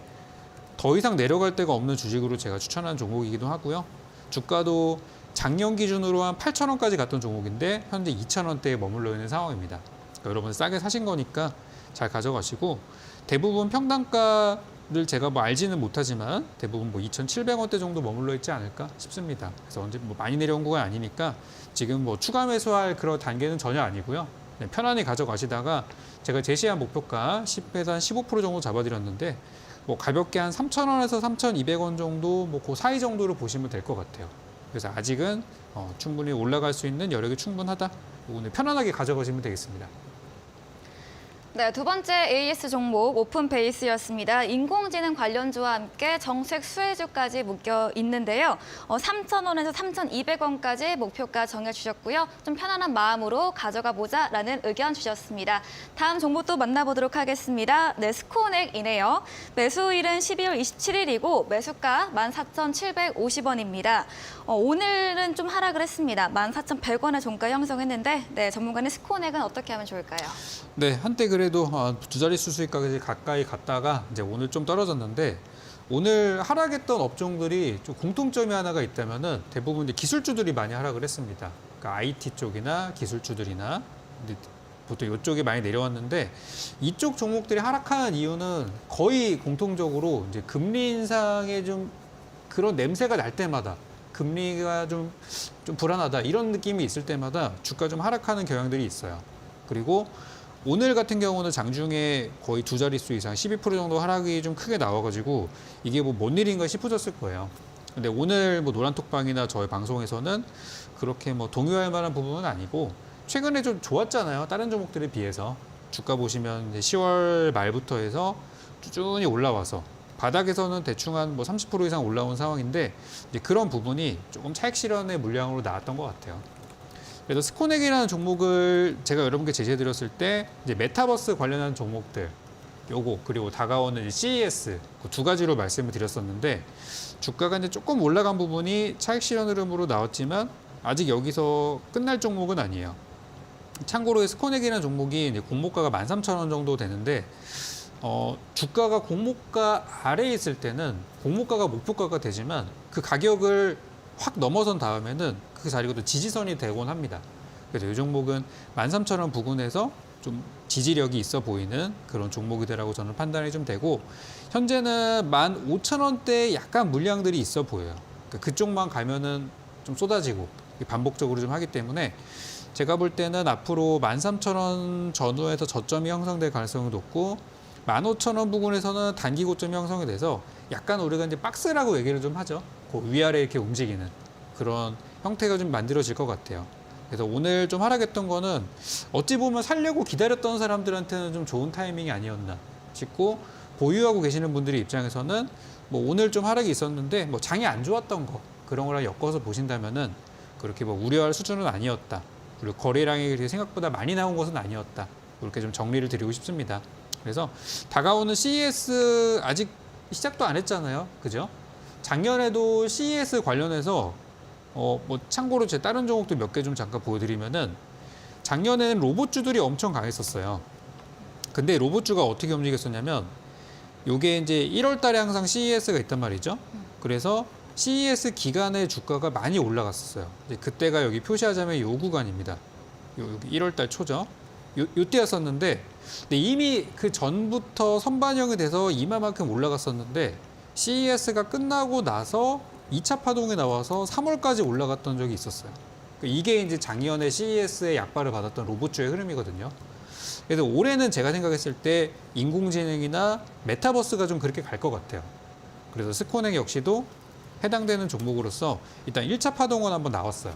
더 이상 내려갈 데가 없는 주식으로 제가 추천한 종목이기도 하고요. 주가도 작년 기준으로 한 8,000원까지 갔던 종목인데 현재 2,000원대에 머물러 있는 상황입니다. 그러니까 여러분 싸게 사신 거니까 잘 가져가시고 대부분 평단가를 제가 뭐 알지는 못하지만 대부분 뭐 2,700원대 정도 머물러 있지 않을까 싶습니다. 그래서 언제 뭐 많이 내려온 거 아니니까 지금 뭐 추가 매수할 그런 단계는 전혀 아니고요. 네, 편안히 가져가시다가 제가 제시한 목표가 10에서 한 15% 정도 잡아드렸는데 뭐 가볍게 한 3,000원에서 3,200원 정도 뭐 그 사이 정도로 보시면 될 것 같아요. 그래서 아직은 충분히 올라갈 수 있는 여력이 충분하다. 오늘 편안하게 가져가시면 되겠습니다. 네, 두 번째 AS 종목 오픈베이스였습니다. 인공지능 관련주와 함께 정책 수혜주까지 묶여 있는데요. 3,000원에서 3,200원까지 목표가 정해주셨고요. 좀 편안한 마음으로 가져가 보자라는 의견 주셨습니다. 다음 종목도 만나보도록 하겠습니다. 네, 스코넥이네요. 매수일은 12월 27일이고 매수가 14,750원입니다. 오늘은 좀 하락을 했습니다. 14,100원의 종가 형성했는데 네, 전문가는 스코넥은 어떻게 하면 좋을까요? 네, 한때 그래도 두 자릿수 수익까지 가까이 갔다가 이제 오늘 좀 떨어졌는데 오늘 하락했던 업종들이 좀 공통점이 하나가 있다면은 대부분 이제 기술주들이 많이 하락을 했습니다. 그러니까 IT 쪽이나 기술주들이나 보통 이쪽이 많이 내려왔는데 이쪽 종목들이 하락하는 이유는 거의 공통적으로 이제 금리 인상에 좀 그런 냄새가 날 때마다 금리가 좀 불안하다 이런 느낌이 있을 때마다 주가 좀 하락하는 경향들이 있어요. 그리고 오늘 같은 경우는 장중에 거의 두 자릿수 이상 12% 정도 하락이 좀 크게 나와가지고 이게 뭐 뭔 일인가 싶으셨을 거예요. 근데 오늘 뭐 노란톡방이나 저희 방송에서는 그렇게 뭐 동요할 만한 부분은 아니고 최근에 좀 좋았잖아요. 다른 종목들에 비해서. 주가 보시면 이제 10월 말부터 해서 꾸준히 올라와서 바닥에서는 대충 한 뭐 30% 이상 올라온 상황인데 이제 그런 부분이 조금 차익 실현의 물량으로 나왔던 것 같아요. 그래서 스코넥이라는 종목을 제가 여러분께 제시해드렸을 때 이제 메타버스 관련한 종목들 요거 그리고 다가오는 CES 그 두 가지로 말씀을 드렸었는데 주가가 이제 조금 올라간 부분이 차익 실현 흐름으로 나왔지만 아직 여기서 끝날 종목은 아니에요. 참고로 스코넥이라는 종목이 이제 공모가가 13,000원 정도 되는데 주가가 공모가 아래에 있을 때는 공모가가 목표가가 되지만 그 가격을 확 넘어선 다음에는 그 자리가 또 지지선이 되곤 합니다. 그래서 이 종목은 13,000원 부근에서 좀 지지력이 있어 보이는 그런 종목이라고 저는 판단이 좀 되고 현재는 15,000원대에 약간 물량들이 있어 보여요. 그쪽만 가면은 좀 쏟아지고 반복적으로 좀 하기 때문에 제가 볼 때는 앞으로 13,000원 전후에서 저점이 형성될 가능성이 높고 15,000원 부근에서는 단기 고점이 형성이 돼서 약간 우리가 이제 박스라고 얘기를 좀 하죠. 그 위아래 이렇게 움직이는 그런 형태가 좀 만들어질 것 같아요. 그래서 오늘 좀 하락했던 거는 어찌 보면 살려고 기다렸던 사람들한테는 좀 좋은 타이밍이 아니었나 싶고 보유하고 계시는 분들의 입장에서는 뭐 오늘 좀 하락이 있었는데 뭐 장이 안 좋았던 거 그런 거랑 엮어서 보신다면은 그렇게 뭐 우려할 수준은 아니었다. 그리고 거래량이 그렇게 생각보다 많이 나온 것은 아니었다. 그렇게 좀 정리를 드리고 싶습니다. 그래서 다가오는 CES 아직 시작도 안 했잖아요. 그죠? 작년에도 CES 관련해서 뭐 참고로 제 다른 종목도 몇 개 좀 잠깐 보여드리면은 작년에는 로봇주들이 엄청 강했었어요. 근데 로봇주가 어떻게 움직였었냐면 요게 이제 1월 달에 항상 CES가 있단 말이죠. 그래서 CES 기간에 주가가 많이 올라갔었어요. 이제 그때가 여기 표시하자면 요 구간입니다. 여기 1월 달 초죠. 요때였었는데 근데 이미 그 전부터 선반영이 돼서 이마만큼 올라갔었는데 CES가 끝나고 나서 2차 파동에 나와서 3월까지 올라갔던 적이 있었어요. 이게 이제 작년에 CES의 약발을 받았던 로봇주의 흐름이거든요. 그래서 올해는 제가 생각했을 때 인공지능이나 메타버스가 좀 그렇게 갈 것 같아요. 그래서 스코넥 역시도 해당되는 종목으로서 일단 1차 파동은 한번 나왔어요.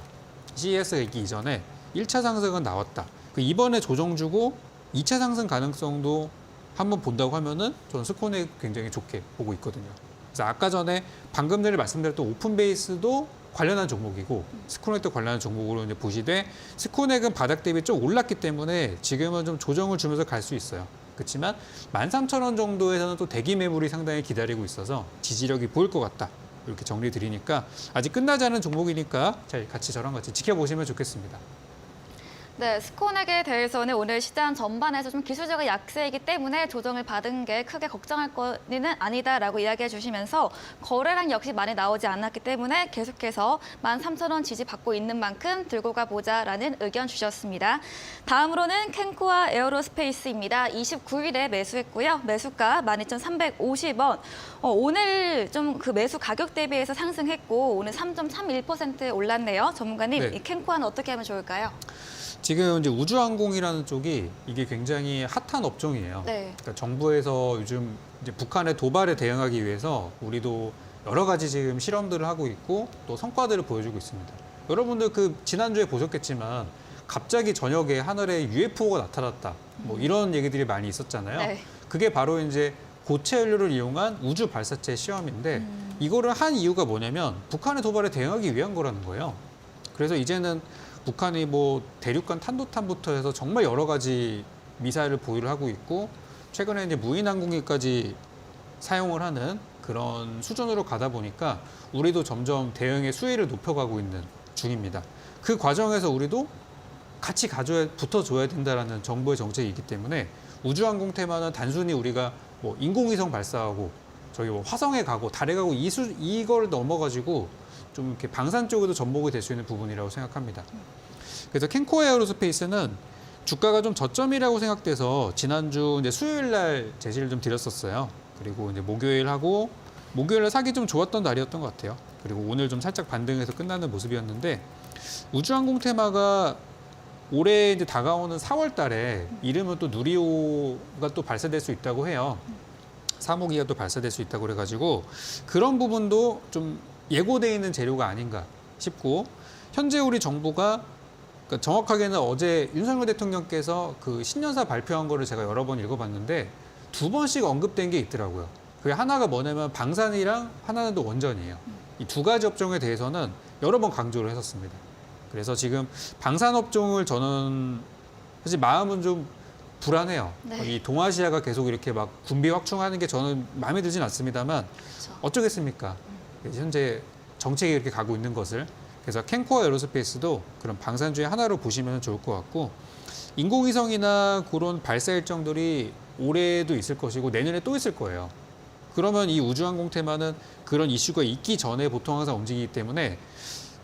CES가 있기 이전에 1차 상승은 나왔다. 이번에 조정 주고 2차 상승 가능성도 한번 본다고 하면은 저는 스코넥 굉장히 좋게 보고 있거든요. 그래서 아까 전에 방금 전에 말씀드렸던 오픈베이스도 관련한 종목이고 스코넥도 관련한 종목으로 이제 보시되 스코넥은 바닥 대비 좀 올랐기 때문에 지금은 좀 조정을 주면서 갈 수 있어요. 그렇지만 13,000원 정도에서는 또 대기 매물이 상당히 기다리고 있어서 지지력이 보일 것 같다. 이렇게 정리 드리니까 아직 끝나지 않은 종목이니까 잘 같이 저랑 같이 지켜보시면 좋겠습니다. 네, 스코넥에 대해서는 오늘 시장 전반에서 좀 기술적인 약세이기 때문에 조정을 받은 게 크게 걱정할 거는 아니다라고 이야기해 주시면서 거래량 역시 많이 나오지 않았기 때문에 계속해서 13,000원 지지받고 있는 만큼 들고 가보자라는 의견 주셨습니다. 다음으로는 캔코아 에어로스페이스입니다. 29일에 매수했고요. 매수가 12,350원. 오늘 좀 그 매수 가격 대비해서 상승했고 오늘 3.31% 올랐네요. 전문가님, 네. 이 캔코아는 어떻게 하면 좋을까요? 지금 이제 우주항공이라는 쪽이 이게 굉장히 핫한 업종이에요. 네. 그러니까 정부에서 요즘 이제 북한의 도발에 대응하기 위해서 우리도 여러 가지 지금 실험들을 하고 있고 또 성과들을 보여주고 있습니다. 여러분들 그 지난주에 보셨겠지만 갑자기 저녁에 하늘에 UFO가 나타났다. 뭐 이런 얘기들이 많이 있었잖아요. 네. 그게 바로 이제 고체 연료를 이용한 우주 발사체 시험인데 이거를 한 이유가 뭐냐면 북한의 도발에 대응하기 위한 거라는 거예요. 그래서 이제는 북한이 뭐 대륙간 탄도탄부터 해서 정말 여러 가지 미사일을 보유를 하고 있고 최근에 이제 무인 항공기까지 사용을 하는 그런 수준으로 가다 보니까 우리도 점점 대응의 수위를 높여가고 있는 중입니다. 그 과정에서 우리도 같이 붙어줘야 된다라는 정부의 정책이기 때문에 우주항공 테마는 단순히 우리가 뭐 인공위성 발사하고 저기 뭐 화성에 가고 달에 가고 이걸 넘어가지고 좀 이렇게 방산 쪽에도 접목이 될 수 있는 부분이라고 생각합니다. 그래서 캔코 에어로스페이스는 주가가 좀 저점이라고 생각돼서 지난주 이제 수요일 날 제시를 좀 드렸었어요. 그리고 이제 목요일날 사기 좀 좋았던 날이었던 것 같아요. 그리고 오늘 좀 살짝 반등해서 끝나는 모습이었는데 우주항공 테마가 올해 이제 다가오는 4월 달에 이름은 또 누리호가 또 발사될 수 있다고 해요. 3호기가 또 발사될 수 있다고 그래가지고 그런 부분도 좀 예고돼 있는 재료가 아닌가 싶고 현재 우리 정부가 그러니까 정확하게는 어제 윤석열 대통령께서 그 신년사 발표한 거를 제가 여러 번 읽어봤는데 2번씩 언급된 게 있더라고요. 그게 하나가 뭐냐면 방산이랑 하나는 또 원전이에요. 이 두 가지 업종에 대해서는 여러 번 강조를 했었습니다. 그래서 지금 방산업종을 저는 사실 마음은 좀 불안해요. 네. 이 동아시아가 계속 이렇게 막 군비 확충하는 게 저는 마음에 들진 않습니다만 그렇죠. 어쩌겠습니까? 현재 정책이 이렇게 가고 있는 것을. 그래서 캔코어 에어로스페이스도 그런 방산주의 하나로 보시면 좋을 것 같고 인공위성이나 그런 발사 일정들이 올해도 있을 것이고 내년에 또 있을 거예요. 그러면 이 우주항공 테마는 그런 이슈가 있기 전에 보통 항상 움직이기 때문에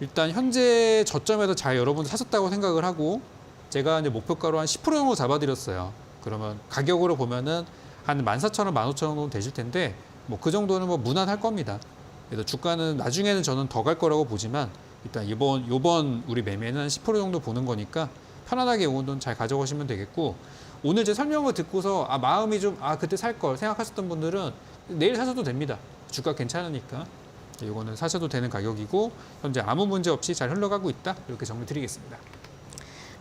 일단 현재 저점에서 잘 여러분 사셨다고 생각을 하고 제가 이제 목표가로 한 10% 정도 잡아드렸어요. 그러면 가격으로 보면은 한 14,000원, 15,000원 정도 되실 텐데 뭐 그 정도는 뭐 무난할 겁니다. 그래서 주가는 나중에는 저는 더 갈 거라고 보지만 일단 요번 우리 매매는 한 10% 정도 보는 거니까 편안하게 온 돈 잘 가져가시면 되겠고 오늘 제 설명을 듣고서 마음이 좀 그때 살 걸 생각하셨던 분들은 내일 사셔도 됩니다. 주가 괜찮으니까. 이거는 사셔도 되는 가격이고 현재 아무 문제 없이 잘 흘러가고 있다. 이렇게 정리 드리겠습니다.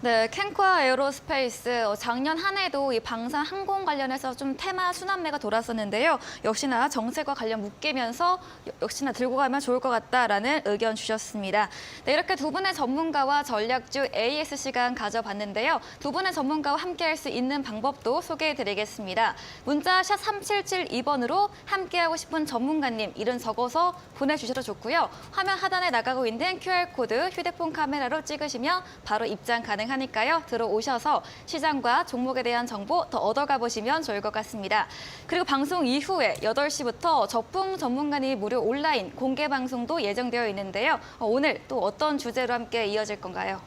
네, 캔과 에어로스페이스 작년 한 해도 이 방산 항공 관련해서 좀 테마 순환매가 돌았었는데요. 역시나 정책과 관련 묶이면서 역시나 들고 가면 좋을 것 같다라는 의견 주셨습니다. 네, 이렇게 두 분의 전문가와 전략주 AS 시간 가져봤는데요. 두 분의 전문가와 함께할 수 있는 방법도 소개해드리겠습니다. 문자 샵 3772번으로 함께하고 싶은 전문가님 이름 적어서 보내주셔도 좋고요. 화면 하단에 나가고 있는 QR코드 휴대폰 카메라로 찍으시면 바로 입장 가능합니다. 하니까요. 들어오셔서 시장과 종목에 대한 정보 더 얻어가 보시면 좋을 것 같습니다. 그리고 방송 이후에 8시부터 저풍 전문가님 무료 온라인 공개 방송도 예정되어 있는데요. 오늘 또 어떤 주제로 함께 이어질 건가요?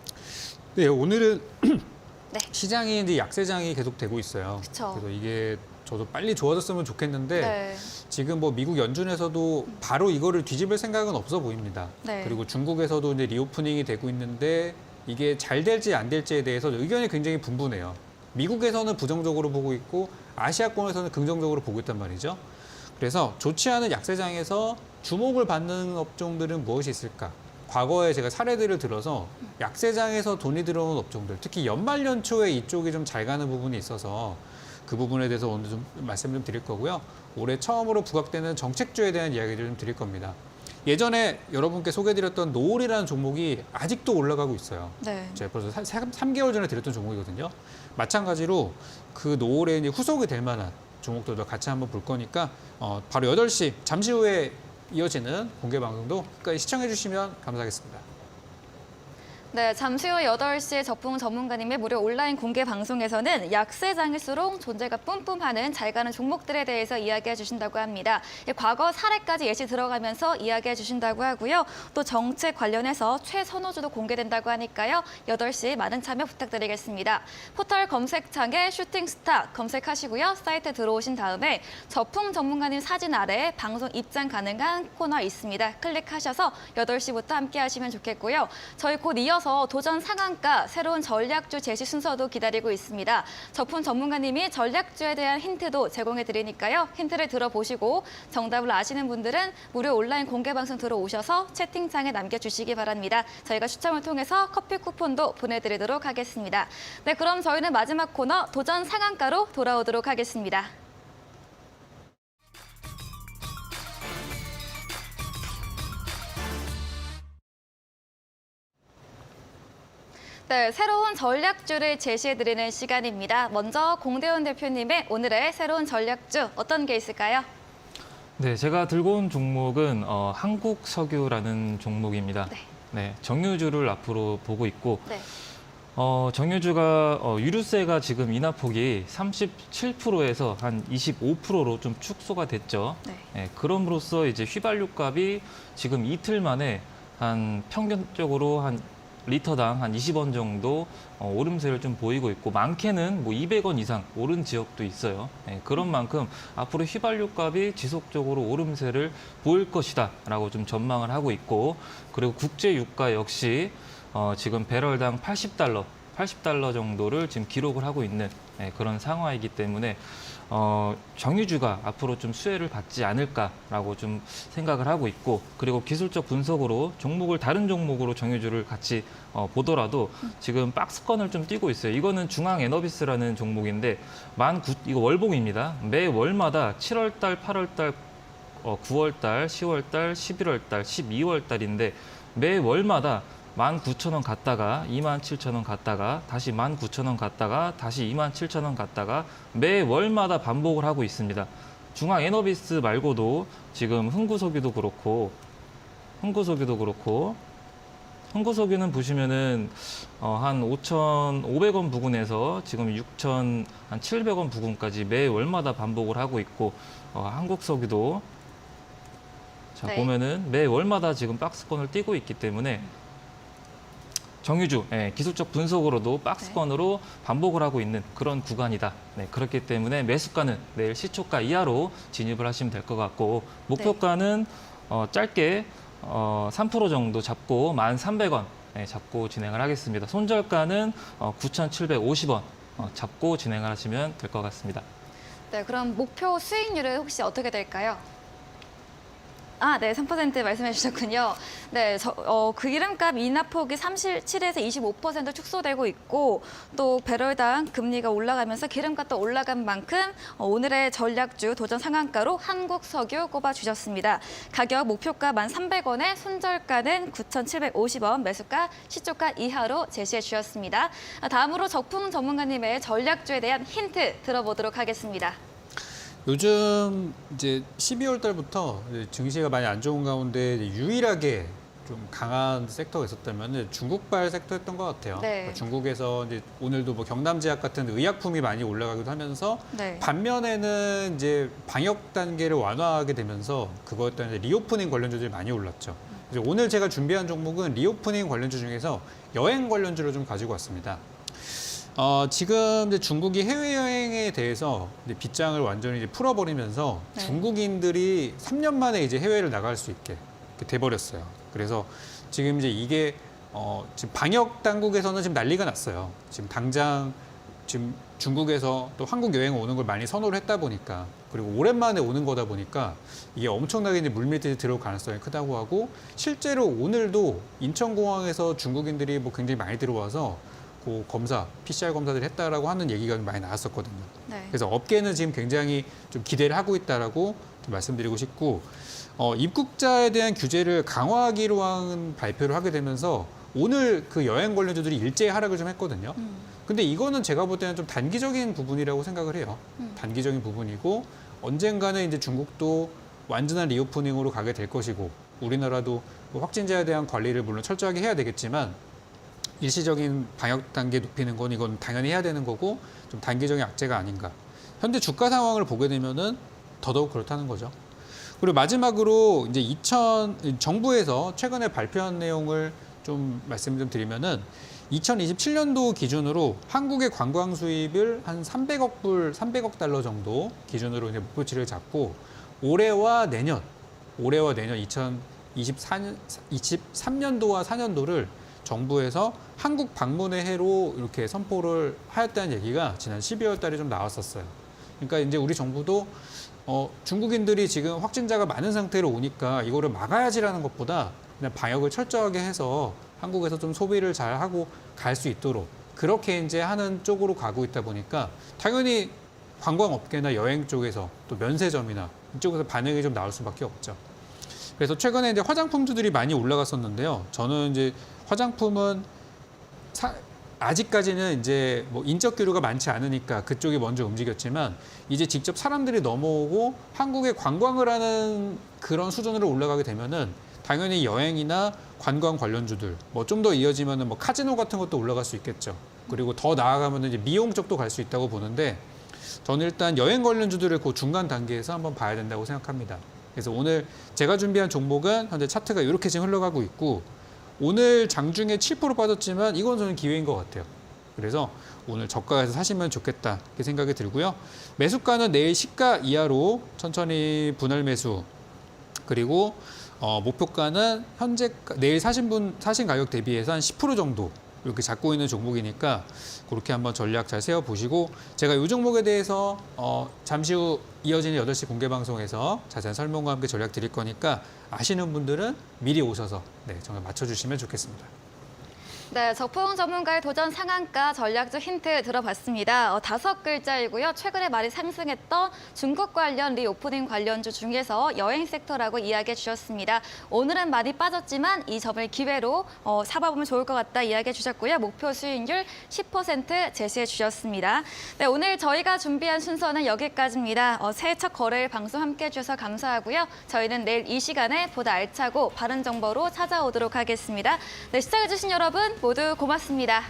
네, 오늘은 네. 시장이 이제 약세장이 계속 되고 있어요. 그쵸. 그래서 이게 저도 빨리 좋아졌으면 좋겠는데 네. 지금 뭐 미국 연준에서도 바로 이거를 뒤집을 생각은 없어 보입니다. 네. 그리고 중국에서도 이제 리오프닝이 되고 있는데 이게 잘 될지 안 될지에 대해서 의견이 굉장히 분분해요. 미국에서는 부정적으로 보고 있고 아시아권에서는 긍정적으로 보고 있단 말이죠. 그래서 좋지 않은 약세장에서 주목을 받는 업종들은 무엇이 있을까? 과거에 제가 사례들을 들어서 약세장에서 돈이 들어오는 업종들, 특히 연말 연초에 이쪽이 좀 잘 가는 부분이 있어서 그 부분에 대해서 오늘 좀 말씀 좀 드릴 거고요. 올해 처음으로 부각되는 정책주에 대한 이야기를 좀 드릴 겁니다. 예전에 여러분께 소개해드렸던 노을이라는 종목이 아직도 올라가고 있어요. 네. 제가 벌써 3개월 전에 드렸던 종목이거든요. 마찬가지로 그 노을에 이제 후속이 될 만한 종목들도 같이 한번 볼 거니까 바로 8시 잠시 후에 이어지는 공개 방송도 끝까지 시청해 주시면 감사하겠습니다. 네, 잠시 후 8시에 저풍 전문가님의 무료 온라인 공개 방송에서는 약세장일수록 존재가 뿜뿜하는 잘 가는 종목들에 대해서 이야기해 주신다고 합니다. 과거 사례까지 예시 들어가면서 이야기해 주신다고 하고요. 또 정책 관련해서 최선호주도 공개된다고 하니까요. 8시 많은 참여 부탁드리겠습니다. 포털 검색창에 슈팅스타 검색하시고요. 사이트 들어오신 다음에 저풍 전문가님 사진 아래 방송 입장 가능한 코너 있습니다. 클릭하셔서 8시부터 함께 하시면 좋겠고요. 저희 곧 이어서 도전 상한가 새로운 전략주 제시 순서도 기다리고 있습니다. 저풍 전문가님이 전략주에 대한 힌트도 제공해 드리니까요. 힌트를 들어보시고 정답을 아시는 분들은 무료 온라인 공개 방송 들어오셔서 채팅창에 남겨주시기 바랍니다. 저희가 추첨을 통해서 커피 쿠폰도 보내드리도록 하겠습니다. 네, 그럼 저희는 마지막 코너 도전 상한가로 돌아오도록 하겠습니다. 네, 새로운 전략주를 제시해드리는 시간입니다. 먼저 공대훈 대표님의 오늘의 새로운 전략주 어떤 게 있을까요? 네, 제가 들고 온 종목은 한국석유라는 종목입니다. 네. 네, 정유주를 앞으로 보고 있고 네. 정유주가 유류세가 지금 인하폭이 37%에서 한 25%로 좀 축소가 됐죠. 네. 네, 그럼으로써 이제 휘발유값이 지금 이틀 만에 한 평균적으로 한 리터당 한 20원 정도 오름세를 좀 보이고 있고 많게는 뭐 200원 이상 오른 지역도 있어요. 네, 그런 만큼 앞으로 휘발유 값이 지속적으로 오름세를 보일 것이다라고 좀 전망을 하고 있고 그리고 국제 유가 역시 지금 배럴당 80달러 정도를 지금 기록을 하고 있는 그런 상황이기 때문에 정유주가 앞으로 좀 수혜를 받지 않을까라고 좀 생각을 하고 있고 그리고 기술적 분석으로 다른 종목으로 정유주를 같이 보더라도 지금 박스권을 좀 띄고 있어요. 이거는 중앙에너비스라는 종목인데 이거 월봉입니다. 매 월마다 7월달, 8월달, 9월달, 10월달, 11월달, 12월달인데 매 월마다 19,000원 갔다가 27,000원 갔다가 다시 19,000원 갔다가 다시 27,000원 갔다가 매 월마다 반복을 하고 있습니다. 중앙 에너비스 말고도 지금 흥구석유도 그렇고 흥구석유는 보시면은 한 5,500원 부근에서 지금 6,700원 부근까지 매 월마다 반복을 하고 있고 한국석유도 자 네. 보면은 매 월마다 지금 박스권을 띄고 있기 때문에 정유주 기술적 분석으로도 박스권으로 반복을 하고 있는 그런 구간이다. 네, 그렇기 때문에 매수가는 내일 시초가 이하로 진입을 하시면 될 것 같고 목표가는 짧게 3% 정도 잡고 1,300원 잡고 진행을 하겠습니다. 손절가는 9,750원 잡고 진행을 하시면 될 것 같습니다. 네, 그럼 목표 수익률은 혹시 어떻게 될까요? 네, 3% 말씀해 주셨군요. 네, 그 기름값 인하폭이 37에서 25% 축소되고 있고 또 배럴당 금리가 올라가면서 기름값도 올라간 만큼 오늘의 전략주 도전 상한가로 한국석유 꼽아주셨습니다. 가격 목표가 1,300원에 손절가는 9,750원, 매수가 시초가 이하로 제시해 주셨습니다. 다음으로 적풍 전문가님의 전략주에 대한 힌트 들어보도록 하겠습니다. 요즘 이제 12월 달부터 이제 증시가 많이 안 좋은 가운데 이제 유일하게 좀 강한 섹터가 있었다면 중국발 섹터였던 것 같아요. 네. 그러니까 중국에서 이제 오늘도 뭐 경남제약 같은 의약품이 많이 올라가기도 하면서 네. 반면에는 이제 방역 단계를 완화하게 되면서 그거에 따른 이제 리오프닝 관련주들이 많이 올랐죠. 그래서 오늘 제가 준비한 종목은 리오프닝 관련주 중에서 여행 관련주를 좀 가지고 왔습니다. 지금 이제 중국이 해외여행에 대해서 이제 빗장을 완전히 이제 풀어버리면서 네. 중국인들이 3년 만에 이제 해외를 나갈 수 있게 이렇게 돼버렸어요. 그래서 지금 이제 이게 지금 방역 당국에서는 지금 난리가 났어요. 지금 당장 지금 중국에서 또 한국 여행 오는 걸 많이 선호를 했다 보니까 그리고 오랜만에 오는 거다 보니까 이게 엄청나게 이제 물밀듯이 들어올 가능성이 크다고 하고 실제로 오늘도 인천공항에서 중국인들이 뭐 굉장히 많이 들어와서 그 PCR 검사들을 했다라고 하는 얘기가 많이 나왔었거든요. 네. 그래서 업계는 지금 굉장히 좀 기대를 하고 있다라고 좀 말씀드리고 싶고 입국자에 대한 규제를 강화하기로 한 발표를 하게 되면서 오늘 그 여행 관련주들이 일제히 하락을 좀 했거든요. 근데 이거는 제가 볼 때는 좀 단기적인 부분이라고 생각을 해요. 단기적인 부분이고 언젠가는 이제 중국도 완전한 리오프닝으로 가게 될 것이고 우리나라도 확진자에 대한 관리를 물론 철저하게 해야 되겠지만 일시적인 방역 단계 높이는 건 이건 당연히 해야 되는 거고 좀 단기적인 악재가 아닌가. 현재 주가 상황을 보게 되면은 더더욱 그렇다는 거죠. 그리고 마지막으로 이제 정부에서 최근에 발표한 내용을 좀 말씀 좀 드리면은 2027년도 기준으로 한국의 관광 수입을 한 300억 달러 정도 기준으로 이제 목표치를 잡고 올해와 내년 2023년도와 4년도를 정부에서 한국 방문의 해로 이렇게 선포를 하였다는 얘기가 지난 12월 달에 좀 나왔었어요. 그러니까 이제 우리 정부도 중국인들이 지금 확진자가 많은 상태로 오니까 이거를 막아야지라는 것보다 그냥 방역을 철저하게 해서 한국에서 좀 소비를 잘 하고 갈 수 있도록 그렇게 이제 하는 쪽으로 가고 있다 보니까 당연히 관광업계나 여행 쪽에서 또 면세점이나 이쪽에서 반응이 좀 나올 수밖에 없죠. 그래서 최근에 이제 화장품주들이 많이 올라갔었는데요. 저는 이제 화장품은 아직까지는 이제 뭐 인적 교류가 많지 않으니까 그쪽이 먼저 움직였지만 이제 직접 사람들이 넘어오고 한국에 관광을 하는 그런 수준으로 올라가게 되면은 당연히 여행이나 관광 관련주들 뭐 좀 더 이어지면은 뭐 카지노 같은 것도 올라갈 수 있겠죠. 그리고 더 나아가면은 이제 미용 쪽도 갈 수 있다고 보는데 저는 일단 여행 관련주들을 그 중간 단계에서 한번 봐야 된다고 생각합니다. 그래서 오늘 제가 준비한 종목은 현재 차트가 이렇게 지금 흘러가고 있고 오늘 장중에 7% 빠졌지만 이건 저는 기회인 것 같아요. 그래서 오늘 저가에서 사시면 좋겠다 이렇게 생각이 들고요. 매수가는 내일 시가 이하로 천천히 분할 매수 그리고 목표가는 현재 내일 사신 가격 대비해서 한 10% 정도 이렇게 잡고 있는 종목이니까 그렇게 한번 전략 잘 세워보시고 제가 이 종목에 대해서 잠시 후 이어지는 8시 공개 방송에서 자세한 설명과 함께 전략 드릴 거니까 아시는 분들은 미리 오셔서 정말 맞춰주시면 좋겠습니다. 네, 적풍 전문가의 도전 상한가 전략적 힌트 들어봤습니다. 5글자이고요. 최근에 많이 상승했던 중국 관련 리오프닝 관련주 중에서 여행 섹터라고 이야기해 주셨습니다. 오늘은 많이 빠졌지만 이 점을 기회로 사봐보면 좋을 것 같다 이야기해 주셨고요. 목표 수익률 10% 제시해 주셨습니다. 네, 오늘 저희가 준비한 순서는 여기까지입니다. 새해 첫 거래일 방송 함께해 주셔서 감사하고요. 저희는 내일 이 시간에 보다 알차고 바른 정보로 찾아오도록 하겠습니다. 네, 시청해 주신 여러분 모두 고맙습니다.